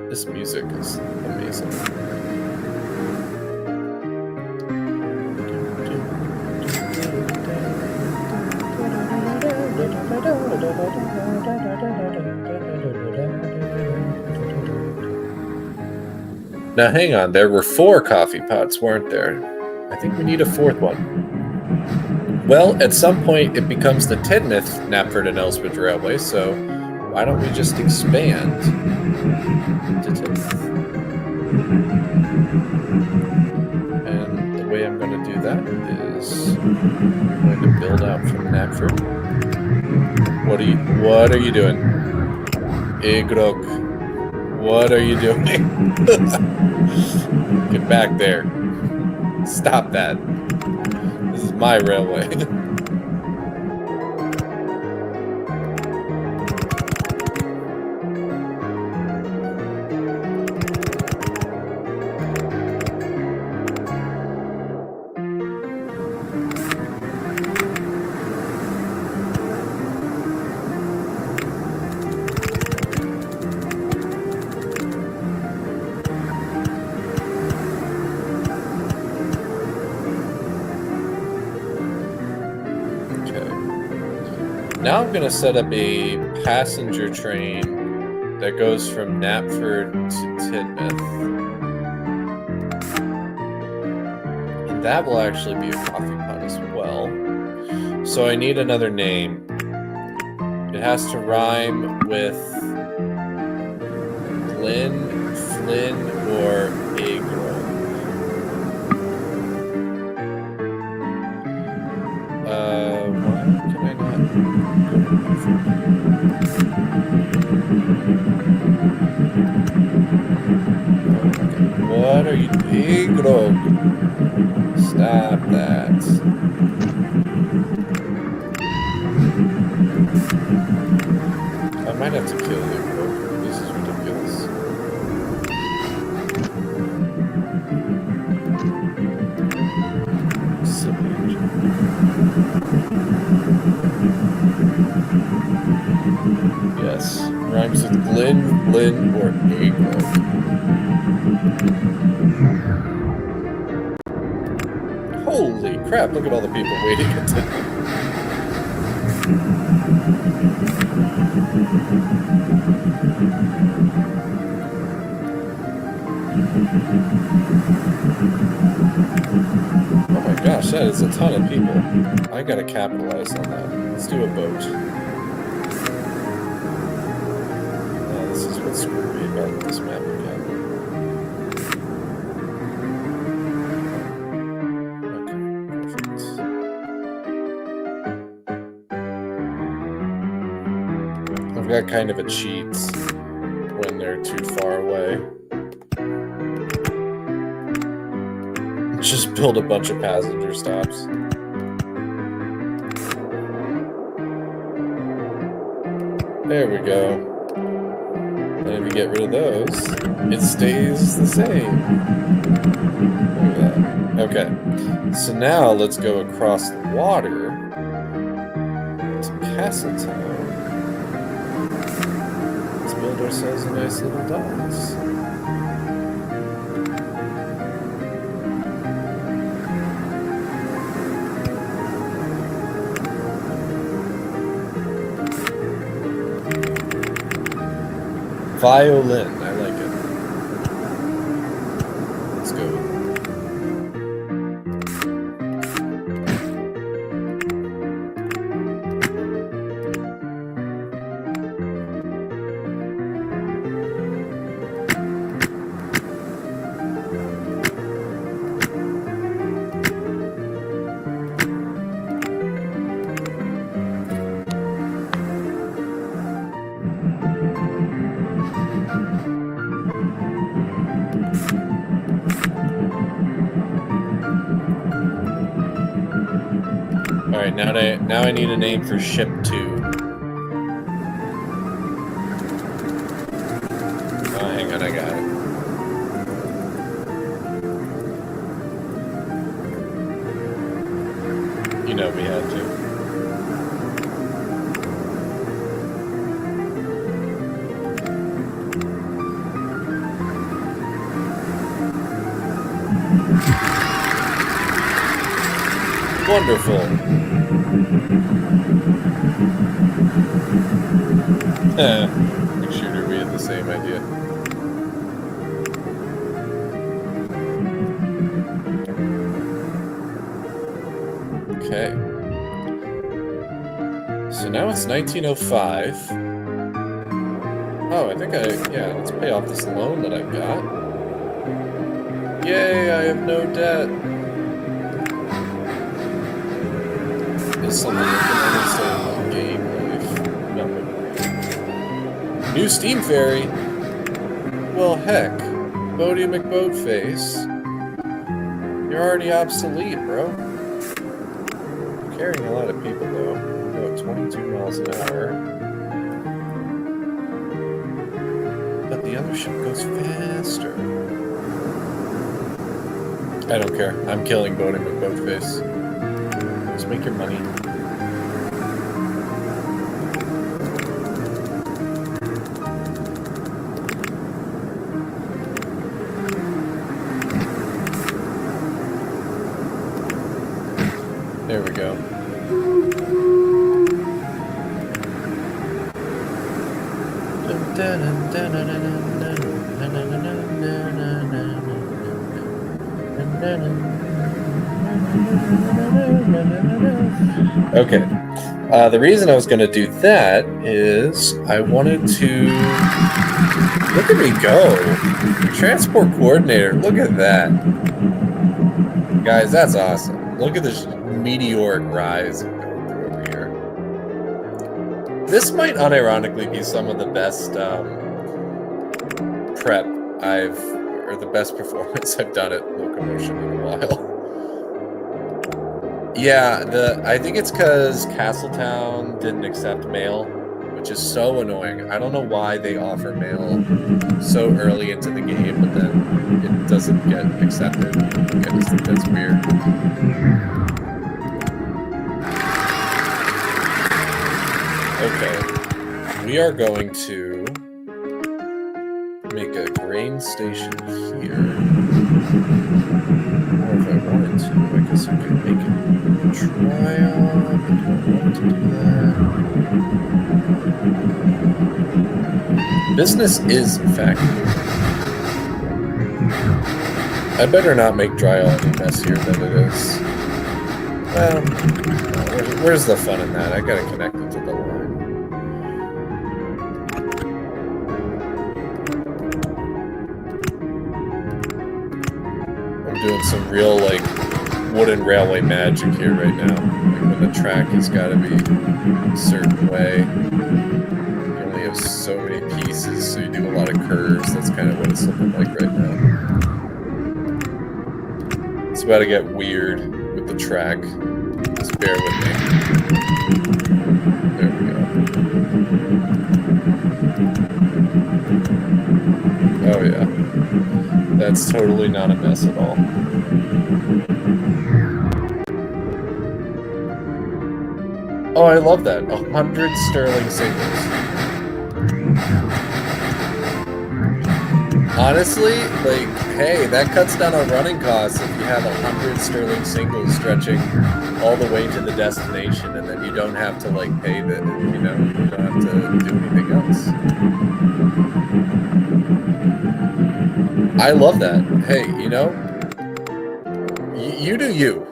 This music is amazing. Now, hang on. There were 4 coffee pots, weren't there? I think we need a 4th one. Well, at some point, it becomes the Tidmouth, Knapford and Elsbridge Railway, so why don't we just expand to Tidmouth? And the way I'm going to do that is I'm going to build out from Knapford. What are you doing? Grog. What are you doing? Get back there. Stop that. This is my railway. Now I'm going to set up a passenger train that goes from Knapford to Tidmouth. And that will actually be a coffee pot as well. So I need another name. It has to rhyme with Glyn, Flynn, or Agro. Why can I not? What are you doing, Grog? Stop that. I might have to kill you, Grog. This is ridiculous. Silly engine. Yes, rhymes with Glyn, Flynn, or Agro. Holy crap, look at all the people waiting at it. Oh my gosh, that is a ton of people. I gotta capitalize on that. Let's do a boat. This is what's screwy about this map again. I've got kind of a cheat when they're too far away. Just build a bunch of passenger stops. There we go. And if you get rid of those, it stays the same. Look at that. Okay. So now let's go across the water to Castletown. Build ourselves a nice little docks. Violin. I like it. Let's go. Alright, now I need a name for ship 2. Oh, hang on, I got it. You know we had to. Wonderful. Big shooter, we had the same idea. Okay. So now it's 1905. Oh, I think let's pay off this loan that I've got. Yay, I have no debt. Is something that can only stay in game life. No. New Steam Ferry? Well, heck. Bodie McBoatface. You're already obsolete, bro. You're carrying a lot of people, though. You go at 22 miles an hour. But the other ship goes faster. I don't care. I'm killing Bodie McBoatface. Just make your money. There we go. Okay. The reason I was going to do that is I wanted to... Look at me go. Transport coordinator. Look at that. Guys, that's awesome. Look at this meteoric rise going through over here. This might unironically be some of the best prep or the best performance I've done at Locomotion in a while. Yeah, I think it's because Castletown didn't accept mail, which is so annoying. I don't know why they offer mail so early into the game, but then it doesn't get accepted. I just think that's weird. Okay, we are going to make a grain station here. Or if I wanted to, I guess I could make it trial. I don't want to do that. Business is factory. I better not make trial any messier than it is. Well, where's the fun in that? I gotta connect it to the line. Doing some real wooden railway magic here right now. When the track has got to be a certain way. You only have so many pieces, so you do a lot of curves. That's kind of what it's looking like right now. It's about to get weird with the track. Just bear with me. There we go. Oh yeah. That's totally not a mess at all. Oh, I love that. 100 sterling singles. Honestly, hey, that cuts down on running costs if you have 100 sterling singles stretching all the way to the destination, and then you don't have to pay the, you don't have to do anything else. I love that. Hey, you know, you do you.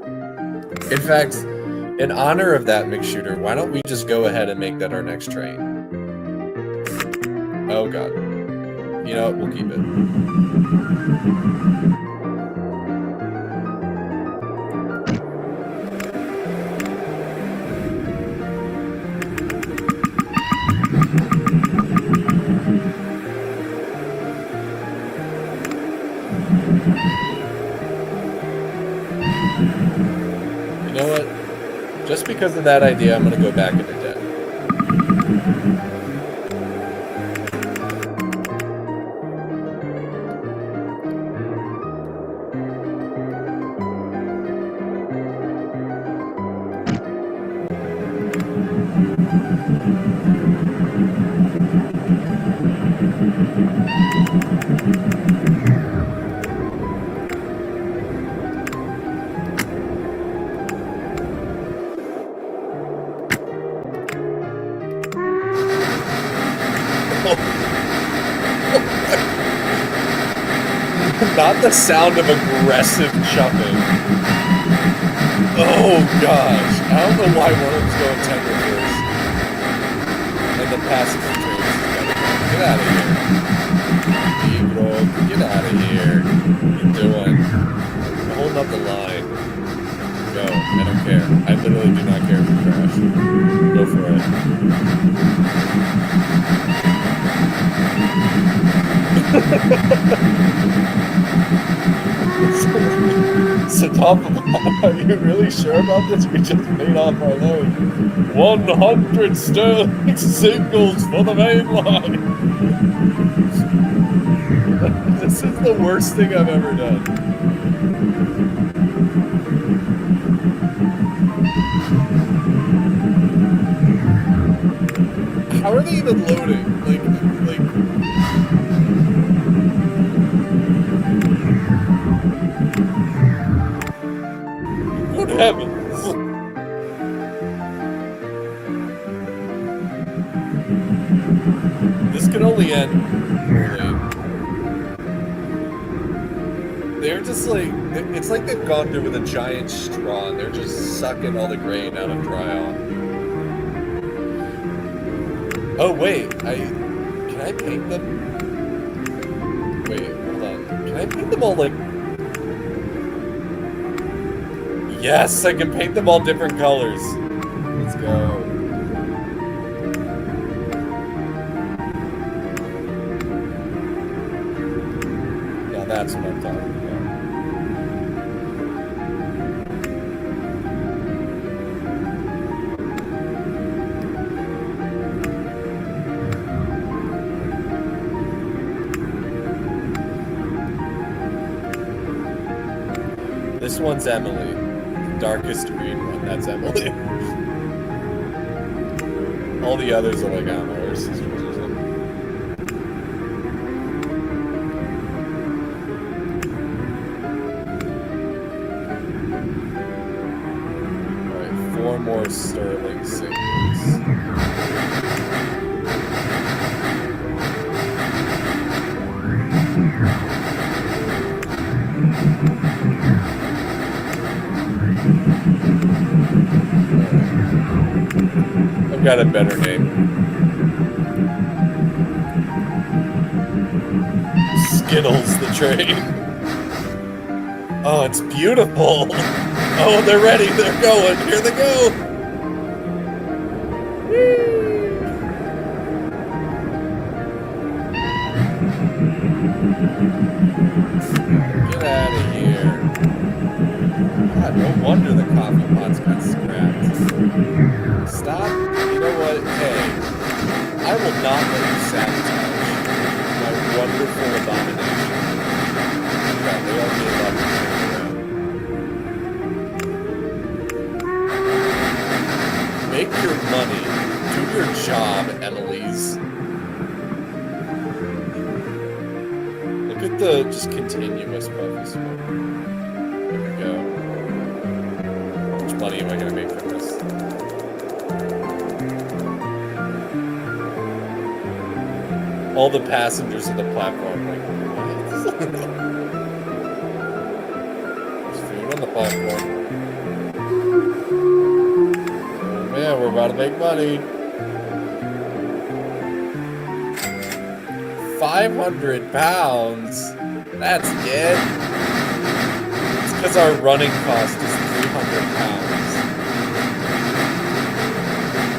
In fact, in honor of that, McShooter, why don't we just go ahead and make that our next train? Oh, God. You know what? We'll keep it. You know what? Just because of that idea, I'm going to go back into debt. Not the sound of aggressive chuffing. Oh gosh, I don't know why one of them's going 10 reverse. And the passenger train is get out of here. Bro, get out of here. What are you doing? You're holding up the line. Go, I don't care. I literally do not care if you crash. Go for it. So Tom, are you really sure about this? We just paid off our loan. 100 sterling singles for the main line. This is the worst thing I've ever done. How are they even loading? Like. Good heavens! This can only end poorly. They're just like, it's like they've gone through with a giant straw and they're just sucking all the grain out of dry off. Oh wait, can I paint them? Wait, hold on. Can I paint them all like... Yes, I can paint them all different colors. Let's go. Now that's what I'm talking about. This one's Emily. Darkest green one, that's Emily. All the others are like, I don't know, her sisters or something. Alright, 4 more sterling singles. I've got a better name. Skittles the train. Oh, it's beautiful. Oh, they're ready. They're going. Here they go. Get out of here. God, no wonder the coffee pots got scrapped. Stop. You know what? Hey, I will not let you sabotage my wonderful abomination. God, they all gave up and turned around. Make your money. Do your job, Emily's. Look at the just continuous puffy smoke. There we go. How much money am I going to make from this? All the passengers of the platform like, what? There's food on the platform. Oh man, we're about to make money. 500 pounds. That's it. It's because our running cost is 300 pounds.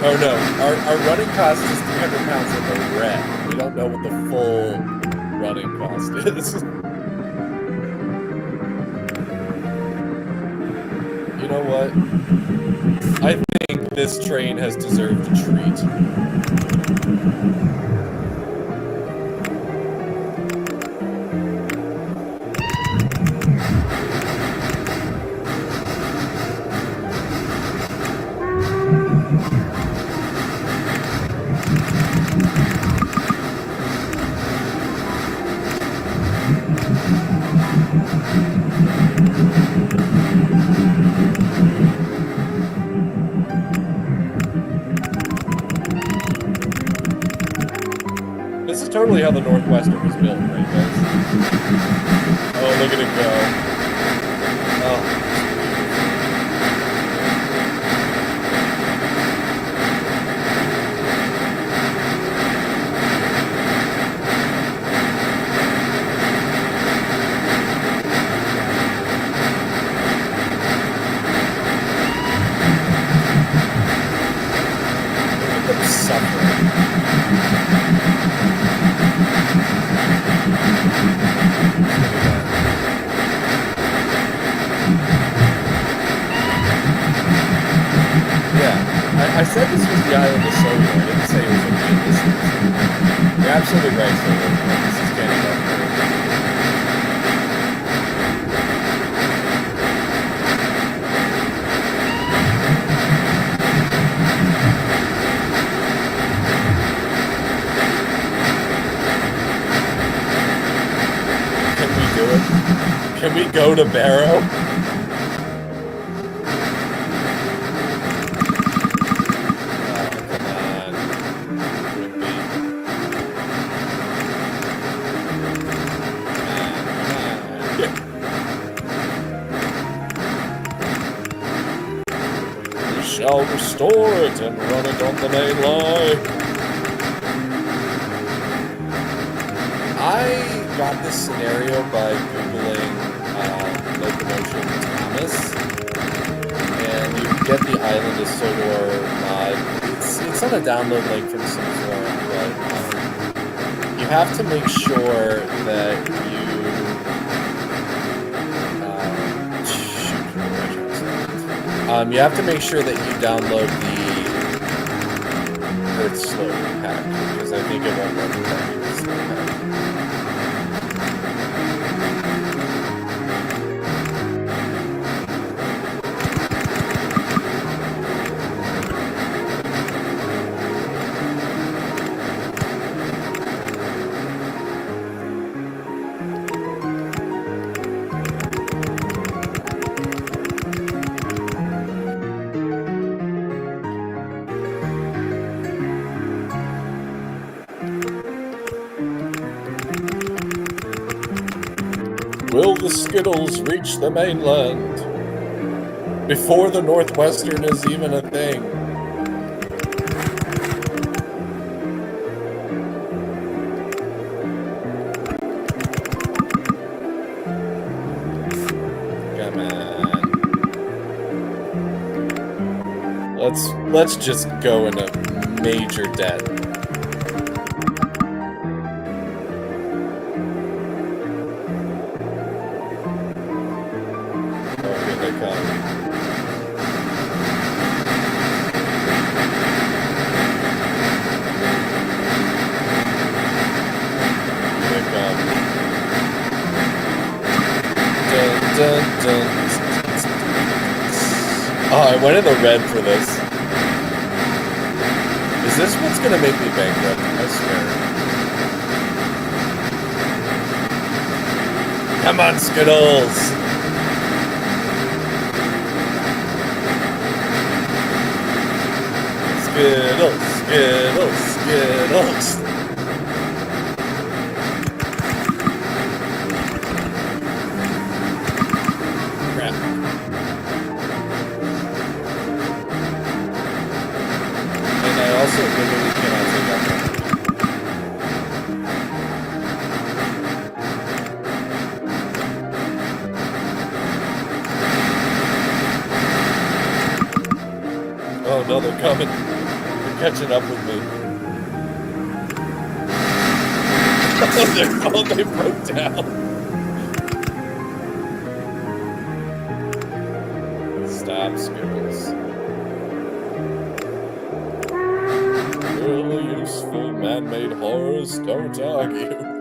Oh no, our running cost is 300 pounds in the red. We don't know what the full running cost is. You know what? I think this train has deserved a treat. This is totally how the Northwestern was built, right, guys? Oh, look at it go. Oh. Look at them suffering. I said this was the island of Sodor. I didn't say it was a real distance. You're absolutely right, Sodor. This is getting up there. Can we do it? Can we go to Barrow? Shall restore it and run it on the main line. I got this scenario by Googling Locomotion Thomas, and you get the Island of Sodor mod. It's on a download link from some forum, but you have to make sure that you you have to make sure that you download the Earth Slope pack, because I think it won't work without the Earth Slope pack. Will the Skittles reach the mainland before the Northwestern is even a thing? Come on. Let's just go into major debt. Oh, I went in the red for this. Is this what's gonna make me bankrupt? I swear. Come on, Skittles! Skittles, Skittles, Skittles! also literally cannot take out that. Oh no, they're coming. They're catching up with me. Oh, they broke down. Stop, Skittles. Really useful man-made horrors, don't argue.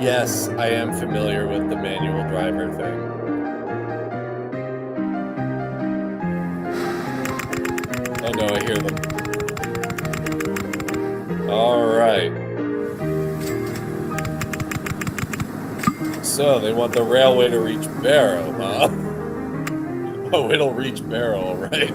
Yes, I am familiar with the manual driver thing. Oh no, I hear them. Alright. So, they want the railway to reach Barrow, huh? Oh, it'll reach Barrow, alright.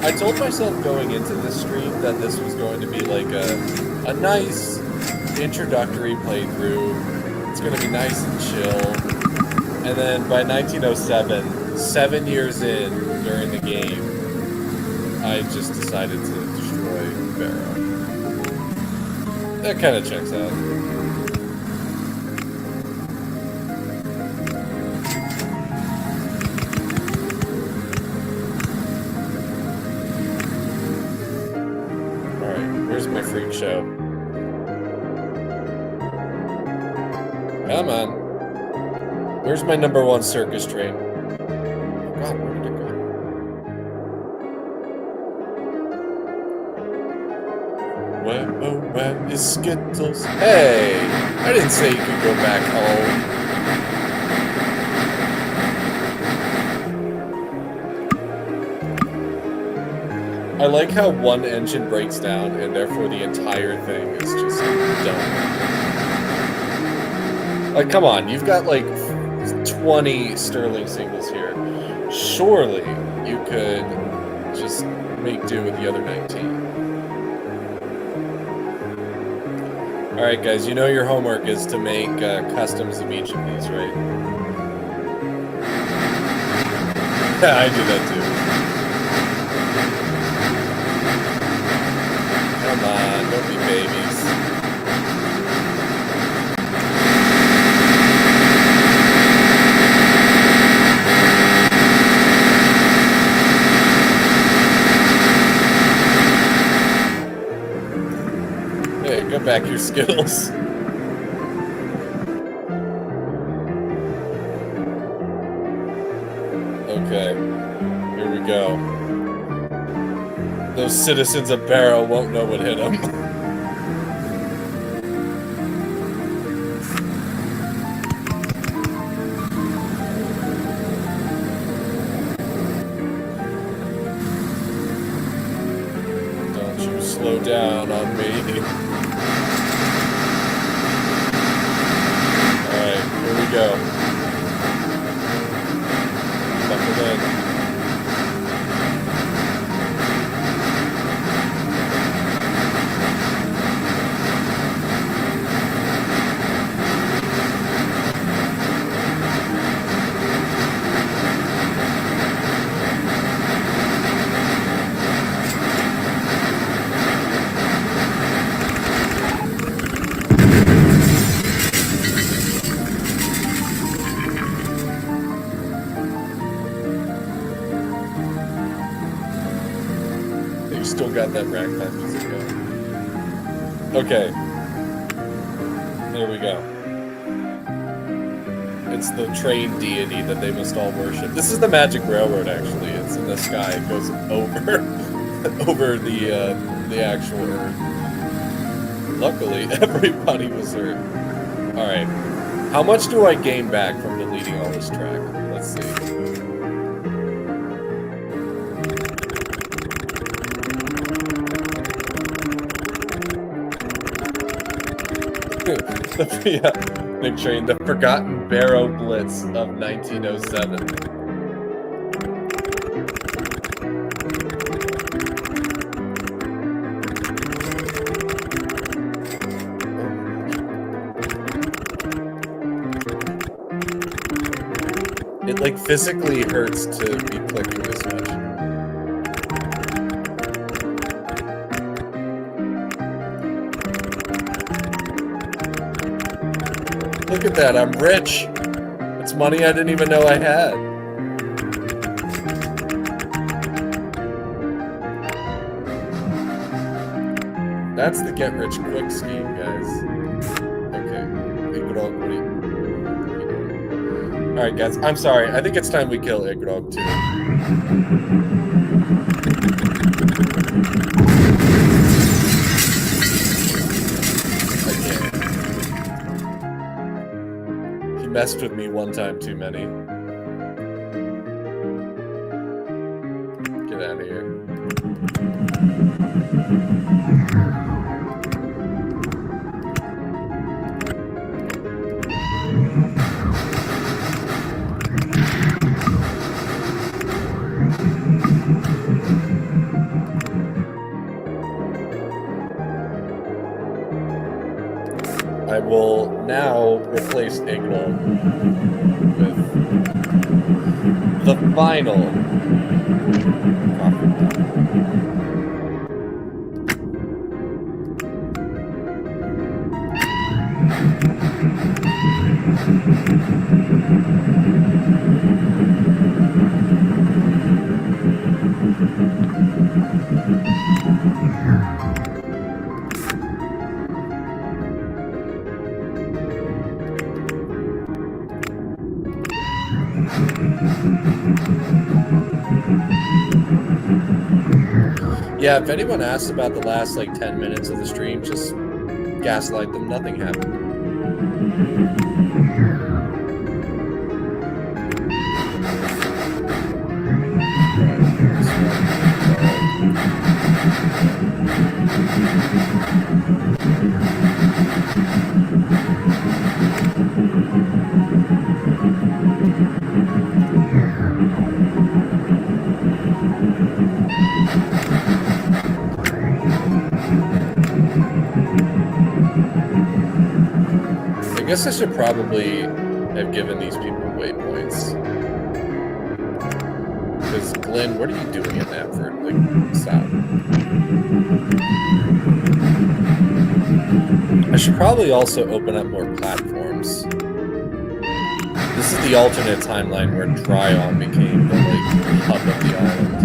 I told myself going into this stream that this was going to be like a nice introductory playthrough. It's going to be nice and chill. And then by 1907, 7 years in during the game, I just decided to destroy Barrow. That kind of checks out. My freak show. Come on. Where's my #1 circus train? Oh God, where did it go? Where is Skittles? Hey! I didn't say you could go back home. I like how one engine breaks down and therefore the entire thing is just done. Like, come on, you've got like 20 Sterling singles here. Surely you could just make do with the other 19. Alright guys, you know your homework is to make customs of each of these, right? Yeah, I do that too. Come on, don't be babies. Hey, go back your Skittles. Okay, here we go. Those citizens of Barrow won't know what hit them. Don't you slow down on me. Alright, here we go. Buckle in. Still got that ragtime music going. Okay. There we go. It's the train deity that they must all worship. This is the Magic Railroad, actually. It's in the sky. It goes over over the actual Earth. Luckily, everybody was hurt. All right. How much do I gain back from deleting all this track? Let's see. Yeah, Nick Train, the Forgotten Barrow Blitz of 1907. It like physically hurts to be clicking this much. Look at that, I'm rich. It's money I didn't even know I had. That's the get rich quick scheme, guys. Okay. Alright, guys, I'm sorry. I think it's time we kill Igrog, too. Messed with me one time too many. Get out of here. I will now replace Ignol with the final Yeah, if anyone asks about the last like 10 minutes of the stream, just gaslight them. Nothing happened. I guess I should probably have given these people waypoints. Because, Glenn, what are you doing in that for? Like, stop. I should probably also open up more platforms. This is the alternate timeline where Tryon became the, like, hub of the island.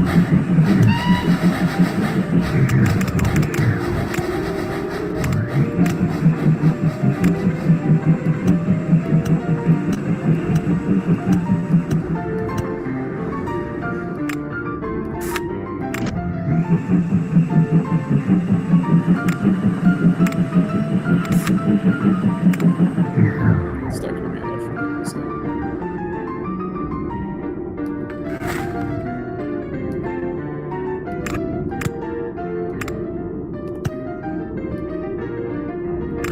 It's not going to be enough for me, so.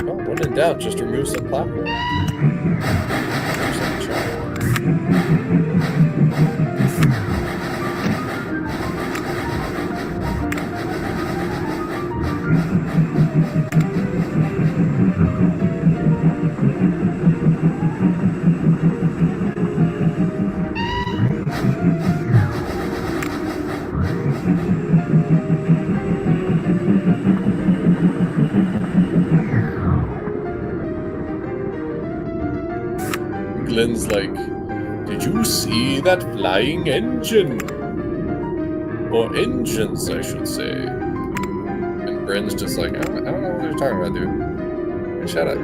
Oh, when in doubt, just remove some platform. Glenn's like, did you see that flying engine? Or engines, I should say. And Bryn's just like, I don't know what you're talking about, dude. Shut up.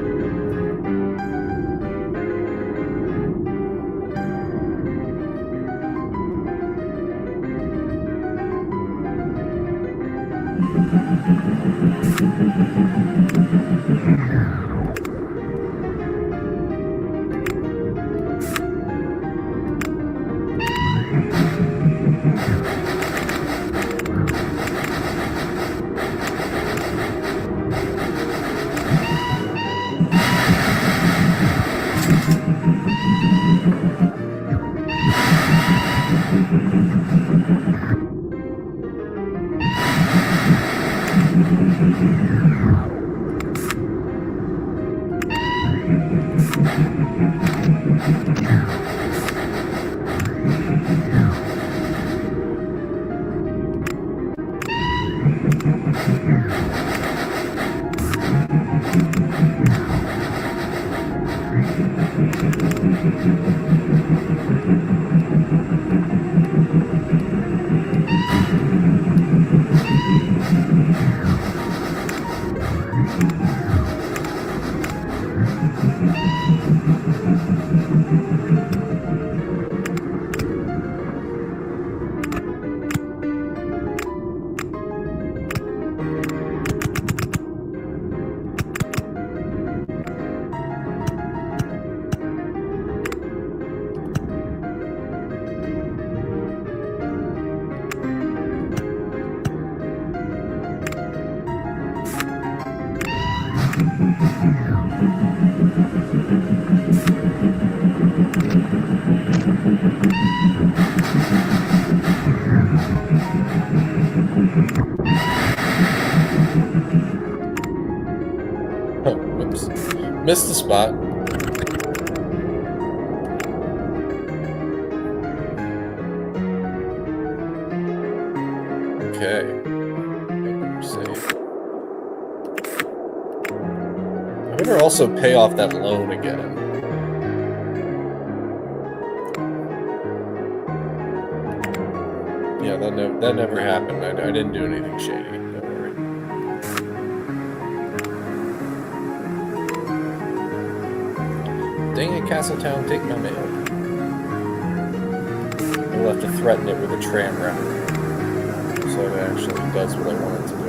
Oh, whoops. Missed the spot. Okay. Save. I better also pay off that loan again. Yeah, that never happened. I didn't do anything shady. Don't worry. Dang it, Castletown, take my mail. We'll have to threaten it with a tram route, so it actually does what I want it to do.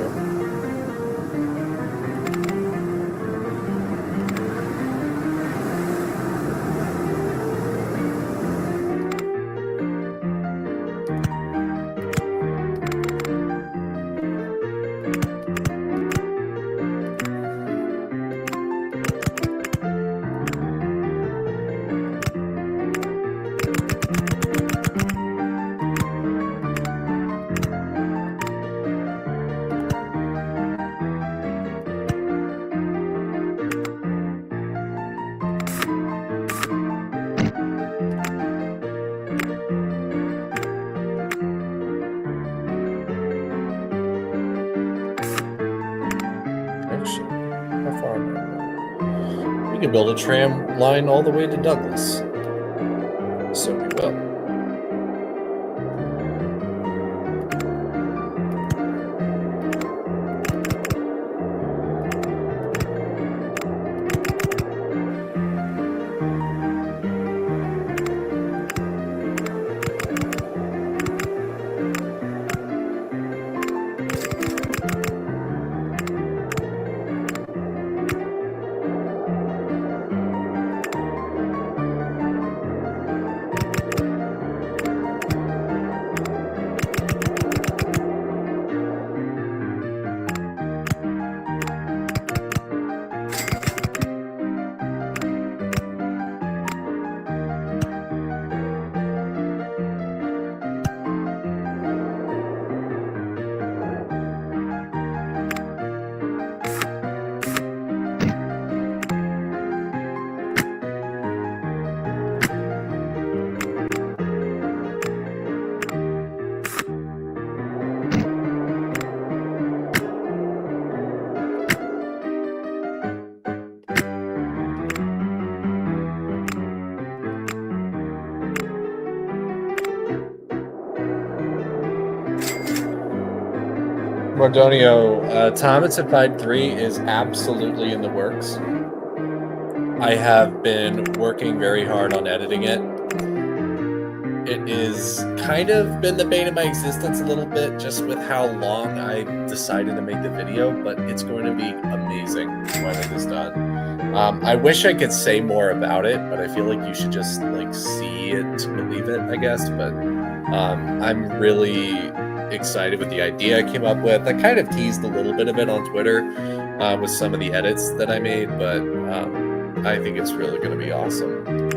We can build a tram line all the way to Douglas. So we will. Mordonio, Tom at Supplied 3 is absolutely in the works. I have been working very hard on editing it. It is kind of been the bane of my existence a little bit, just with how long I decided to make the video, but it's going to be amazing when it is done. I wish I could say more about it, but I feel like you should just like see it to believe it, I guess. But I'm really excited with the idea I came up with. I kind of teased a little bit of it on Twitter with some of the edits that I made, but I think it's really going to be awesome.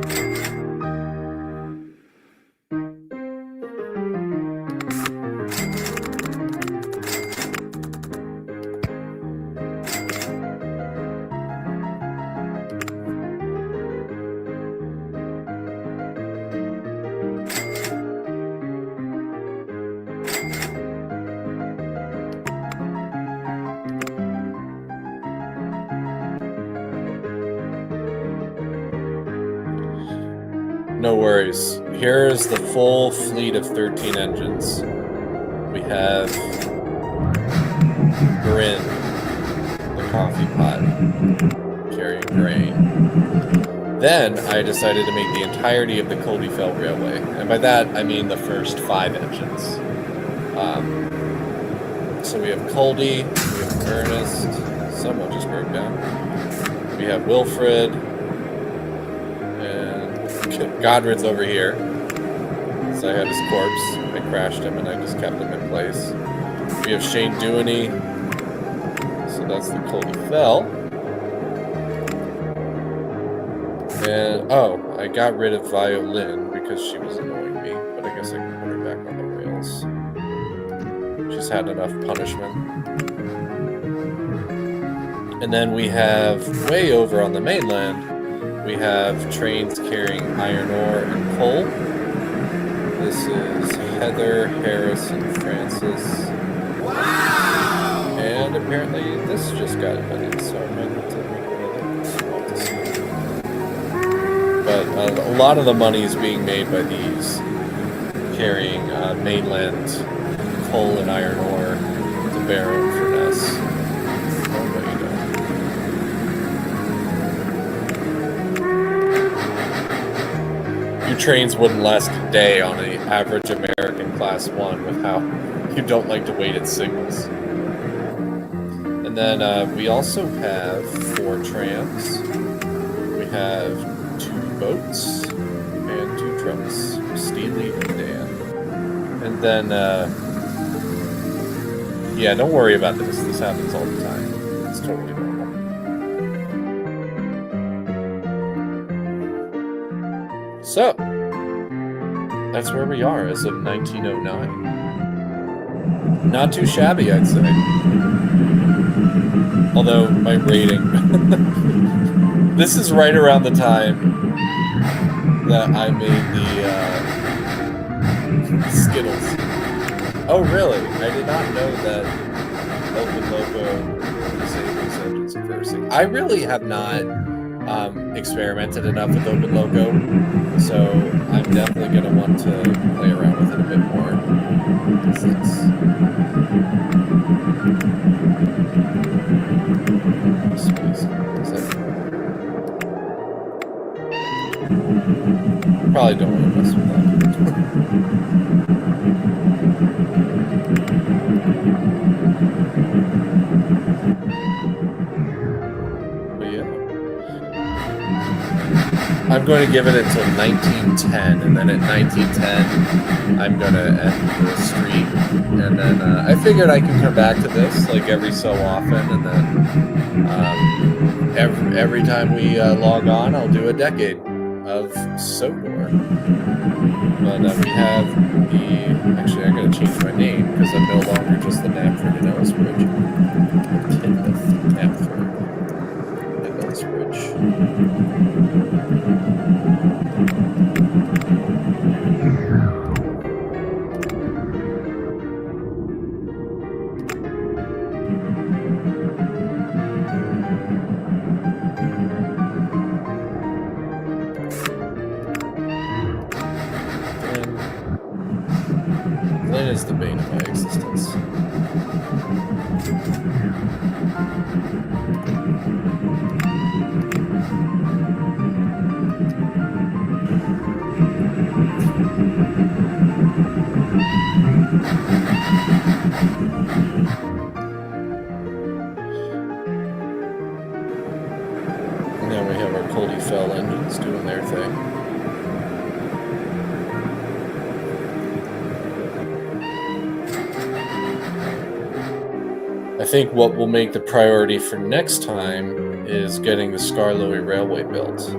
No worries. Here's the full fleet of 13 engines. We have Bryn, the coffee pot, carrying grain. Then I decided to make the entirety of the Coldefell Railway. And by that, I mean the first 5 engines. So we have Coldy, we have Ernest, someone just broke down. We have Wilfred, and Godred's over here. So I had his corpse, I crashed him, and I just kept him in place. We have Shane Dewey, so that's the Coldefell. And, oh, I got rid of Violin because she was annoying me, but I guess I can put her back on the rails. She's had enough punishment. And then we have, way over on the mainland, we have trains carrying iron ore and coal. This is Heather, Harris, and Francis. Wow! And apparently this just got invented, so I might have to make one of those. But a lot of the money is being made by these carrying mainland coal and iron ore to Barrow and Furness. Oh, no, you don't. Your trains wouldn't last a day on an average American Class 1 with how you don't like to wait at signals. And then we also have 4 trams. We have 2 boats and 2 trucks, Steely and Dan. And then, yeah, don't worry about this. This happens all the time. It's totally normal. So, that's where we are as of 1909. Not too shabby, I'd say. Although, my rating... This is right around the time that I made the Skittles. Oh, really? I did not know that Open Loco disables engines and versing. I really have not experimented enough with Open Loco, so I'm definitely going to want to play around with it a bit more. Probably don't want to mess with that. But yeah. I'm going to give it until 1910, and then at 1910, I'm going to end the stream. And then I figured I can come back to this like every so often, and then every time we log on, I'll do a decade of Sodor. But we have the... Actually, I gotta change my name because I'm no longer just the Knapford and Ellsbridge. Kenneth Knapford and Ellsbridge. Is the bane of my existence. And now we have our Coldefell engines doing their thing. I think what will make the priority for next time is getting the Skarloey Railway built.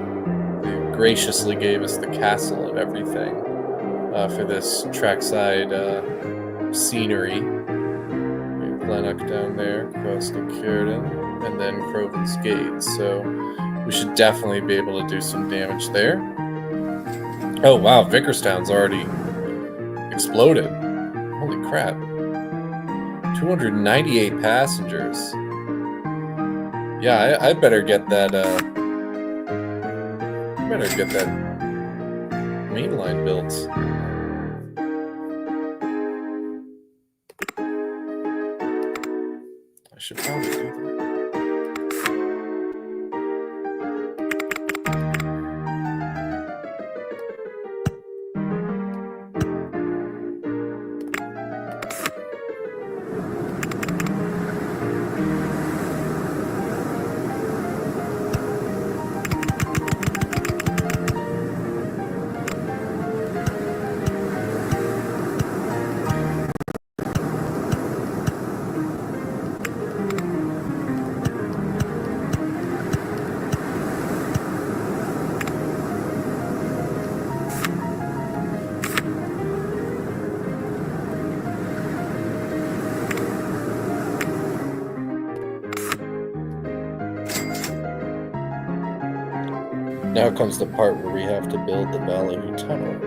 They graciously gave us the castle and everything for this trackside scenery. Glennock down there, across to Kierden, and then Croven's Gate. So we should definitely be able to do some damage there. Oh wow, Vickerstown's already exploded. Holy crap. 298 passengers. Yeah, I better get that, mainline builds. I should probably do that. Now comes the part where we have to build the Ballyhoo Tunnel.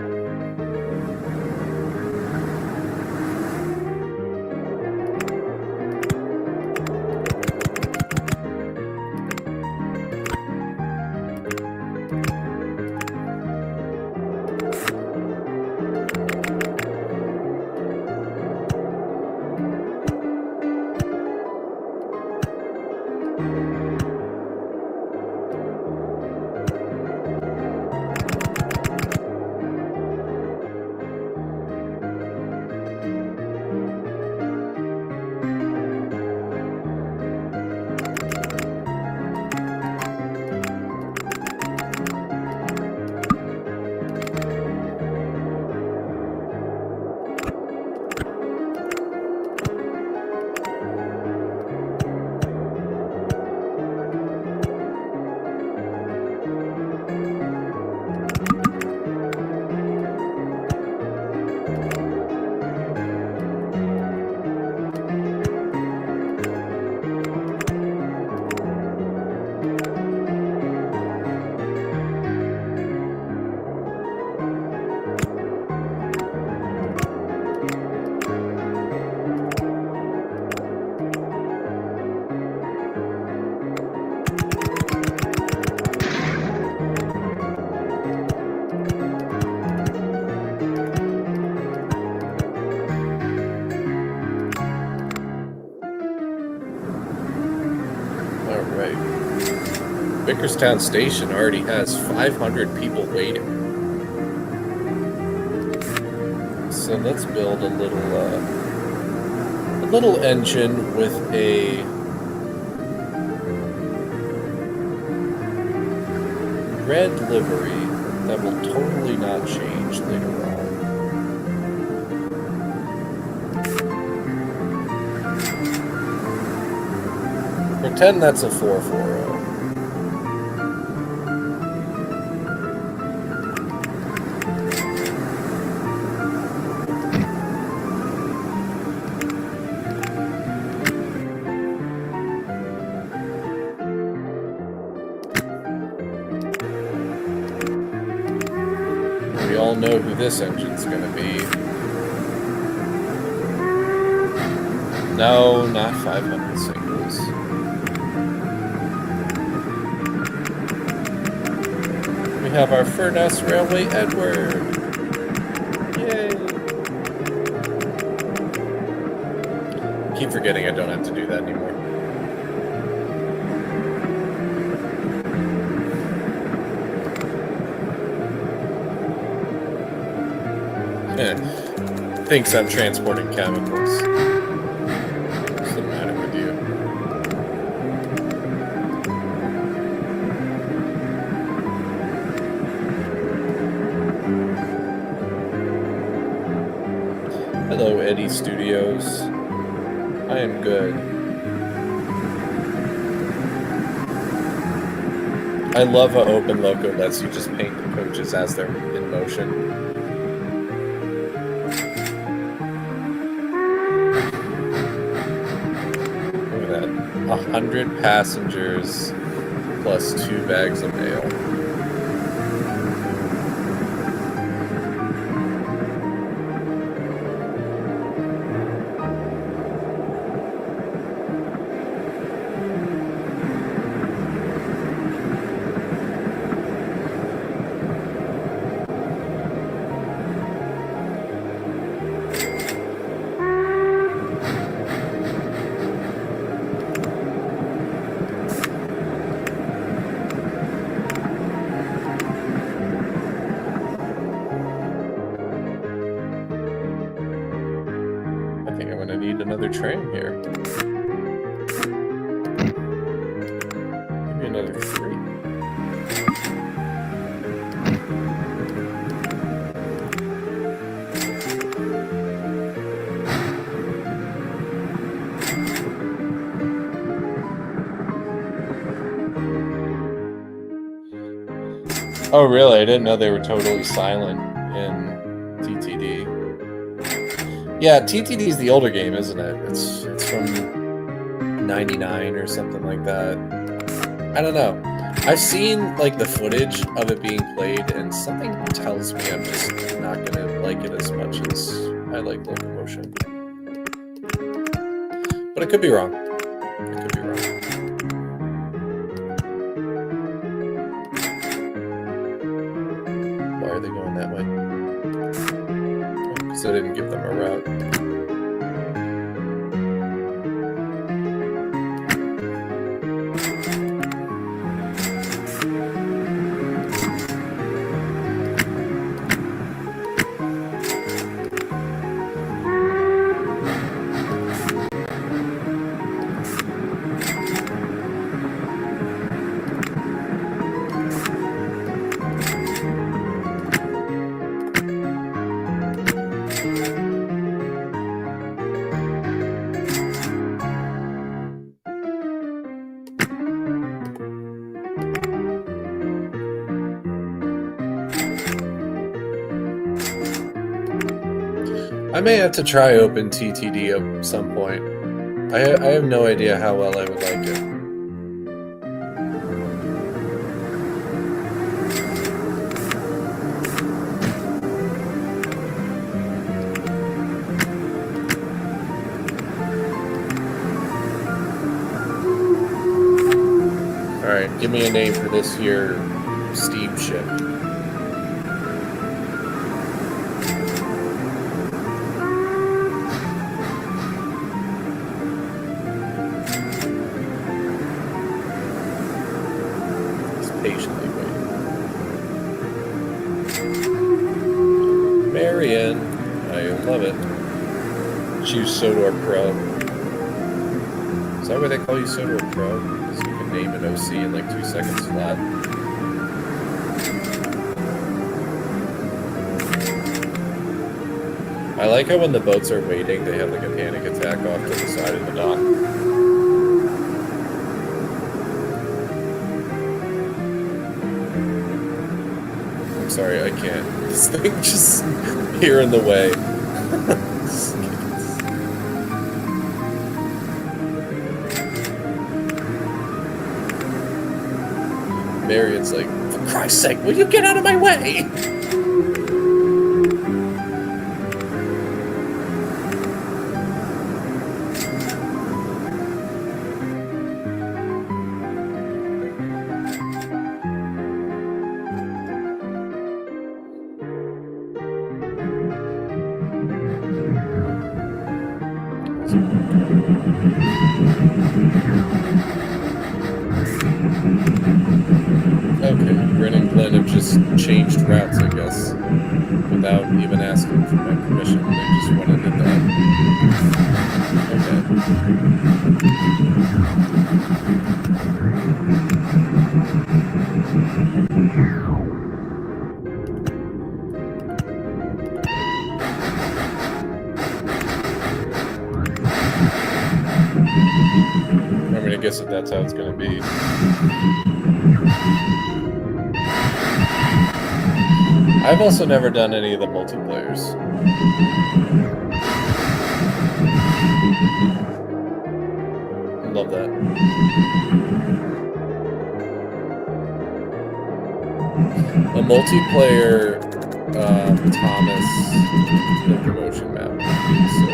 Vickerstown Station already has 500 people waiting. So let's build a little engine with a red livery that will totally not change later on. Pretend that's a 440. We all know who this engine's gonna be. No, not 500 singles. We have our Furness Railway Edward. Yay! Keep forgetting I don't have to do that anymore. Thinks I'm transporting chemicals. What's the matter with you? Hello, Eddie Studios. I am good. I love an open loco lets you just paint the coaches as they're in motion. Look at that. 100 passengers plus 2 bags of mail. another train here. Maybe another 3. Oh, really? I didn't know they were totally silent in TTD. Yeah, TTD is the older game, isn't it? It's from 99 or something like that. I don't know. I've seen like the footage of it being played, and something tells me I'm just not gonna like it as much as I like Locomotion. But I could be wrong. I could be wrong. Why are they going that way? Because I didn't give them a route. I may have to try Open TTD at some point. I have no idea how well I would like it. Alright, give me a name for this here steamship. Patiently waiting. Marion, I love it. Choose Sodor Pro. Is that why they call you Sodor Pro? So you can name an OC in like 2 seconds flat. I like how when the boats are waiting, they have like a panic attack off to the side of the dock. Sorry, I can't. This thing just here in the way. Marion's like, for Christ's sake, will you get out of my way? Okay, Bryn and Glenn have just changed routes, I guess, without even asking for my permission. They just went and did that. I mean, I guess that's how it's going to be. I've also never done any of the multiplayers. Love that. A multiplayer Thomas Locomotion map would be so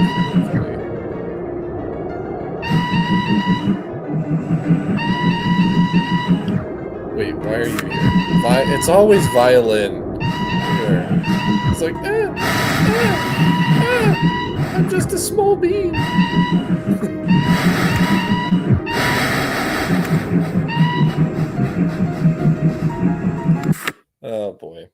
funny. Wait, why are you here? It's always violin. Here. It's like, I'm just a small bean. Oh boy.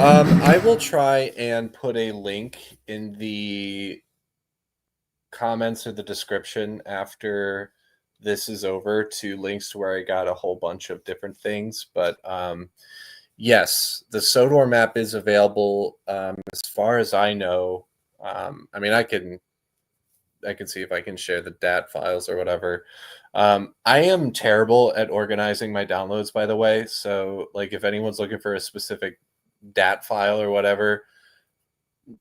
I will try and put a link in the comments or the description after this is over to links to where I got a whole bunch of different things. But yes, the Sodor map is available. As far as I know, I mean, I can see if I can share the DAT files or whatever. I am terrible at organizing my downloads, by the way. So, like, if anyone's looking for a specific DAT file or whatever,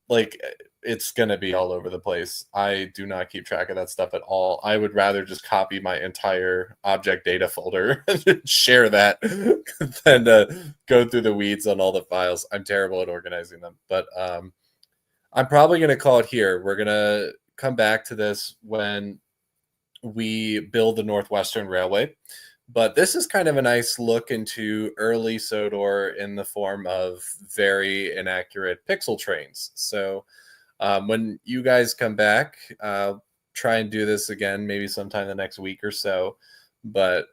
like, it's gonna be all over the place. I do not keep track of that stuff at all. I would rather just copy my entire object data folder and share that than go through the weeds on all the files. I'm terrible at organizing them, but I'm probably gonna call it here. We're gonna come back to this when we build the Northwestern Railway. But this is kind of a nice look into early Sodor in the form of very inaccurate pixel trains. So when you guys come back, try and do this again, maybe sometime the next week or so. But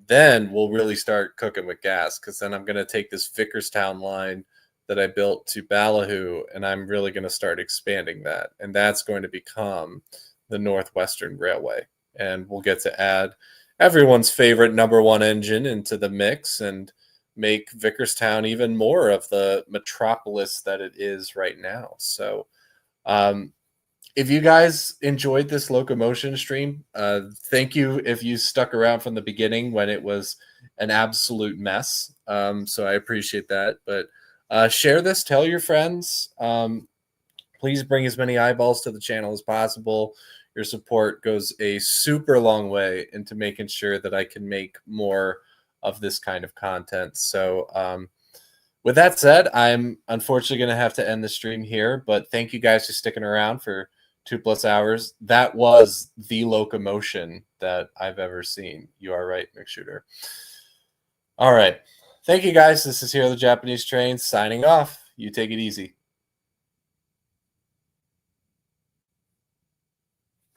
then we'll really start cooking with gas, because then I'm going to take this Vickerstown line that I built to Ballyhoo, and I'm really going to start expanding that. And that's going to become the Northwestern Railway. And we'll get to add everyone's favorite #1 engine into the mix and make Vickerstown even more of the metropolis that it is right now. So if you guys enjoyed this Locomotion stream, thank you if you stuck around from the beginning when it was an absolute mess. So I appreciate that. But share this, tell your friends. Please bring as many eyeballs to the channel as possible. Your support goes a super long way into making sure that I can make more of this kind of content. So with that said, I'm unfortunately going to have to end the stream here, but thank you guys for sticking around for 2+ hours. That was the Locomotion that I've ever seen. You are right, McShooter. All right. Thank you guys. This is Hero the Japanese Train signing off. You take it easy.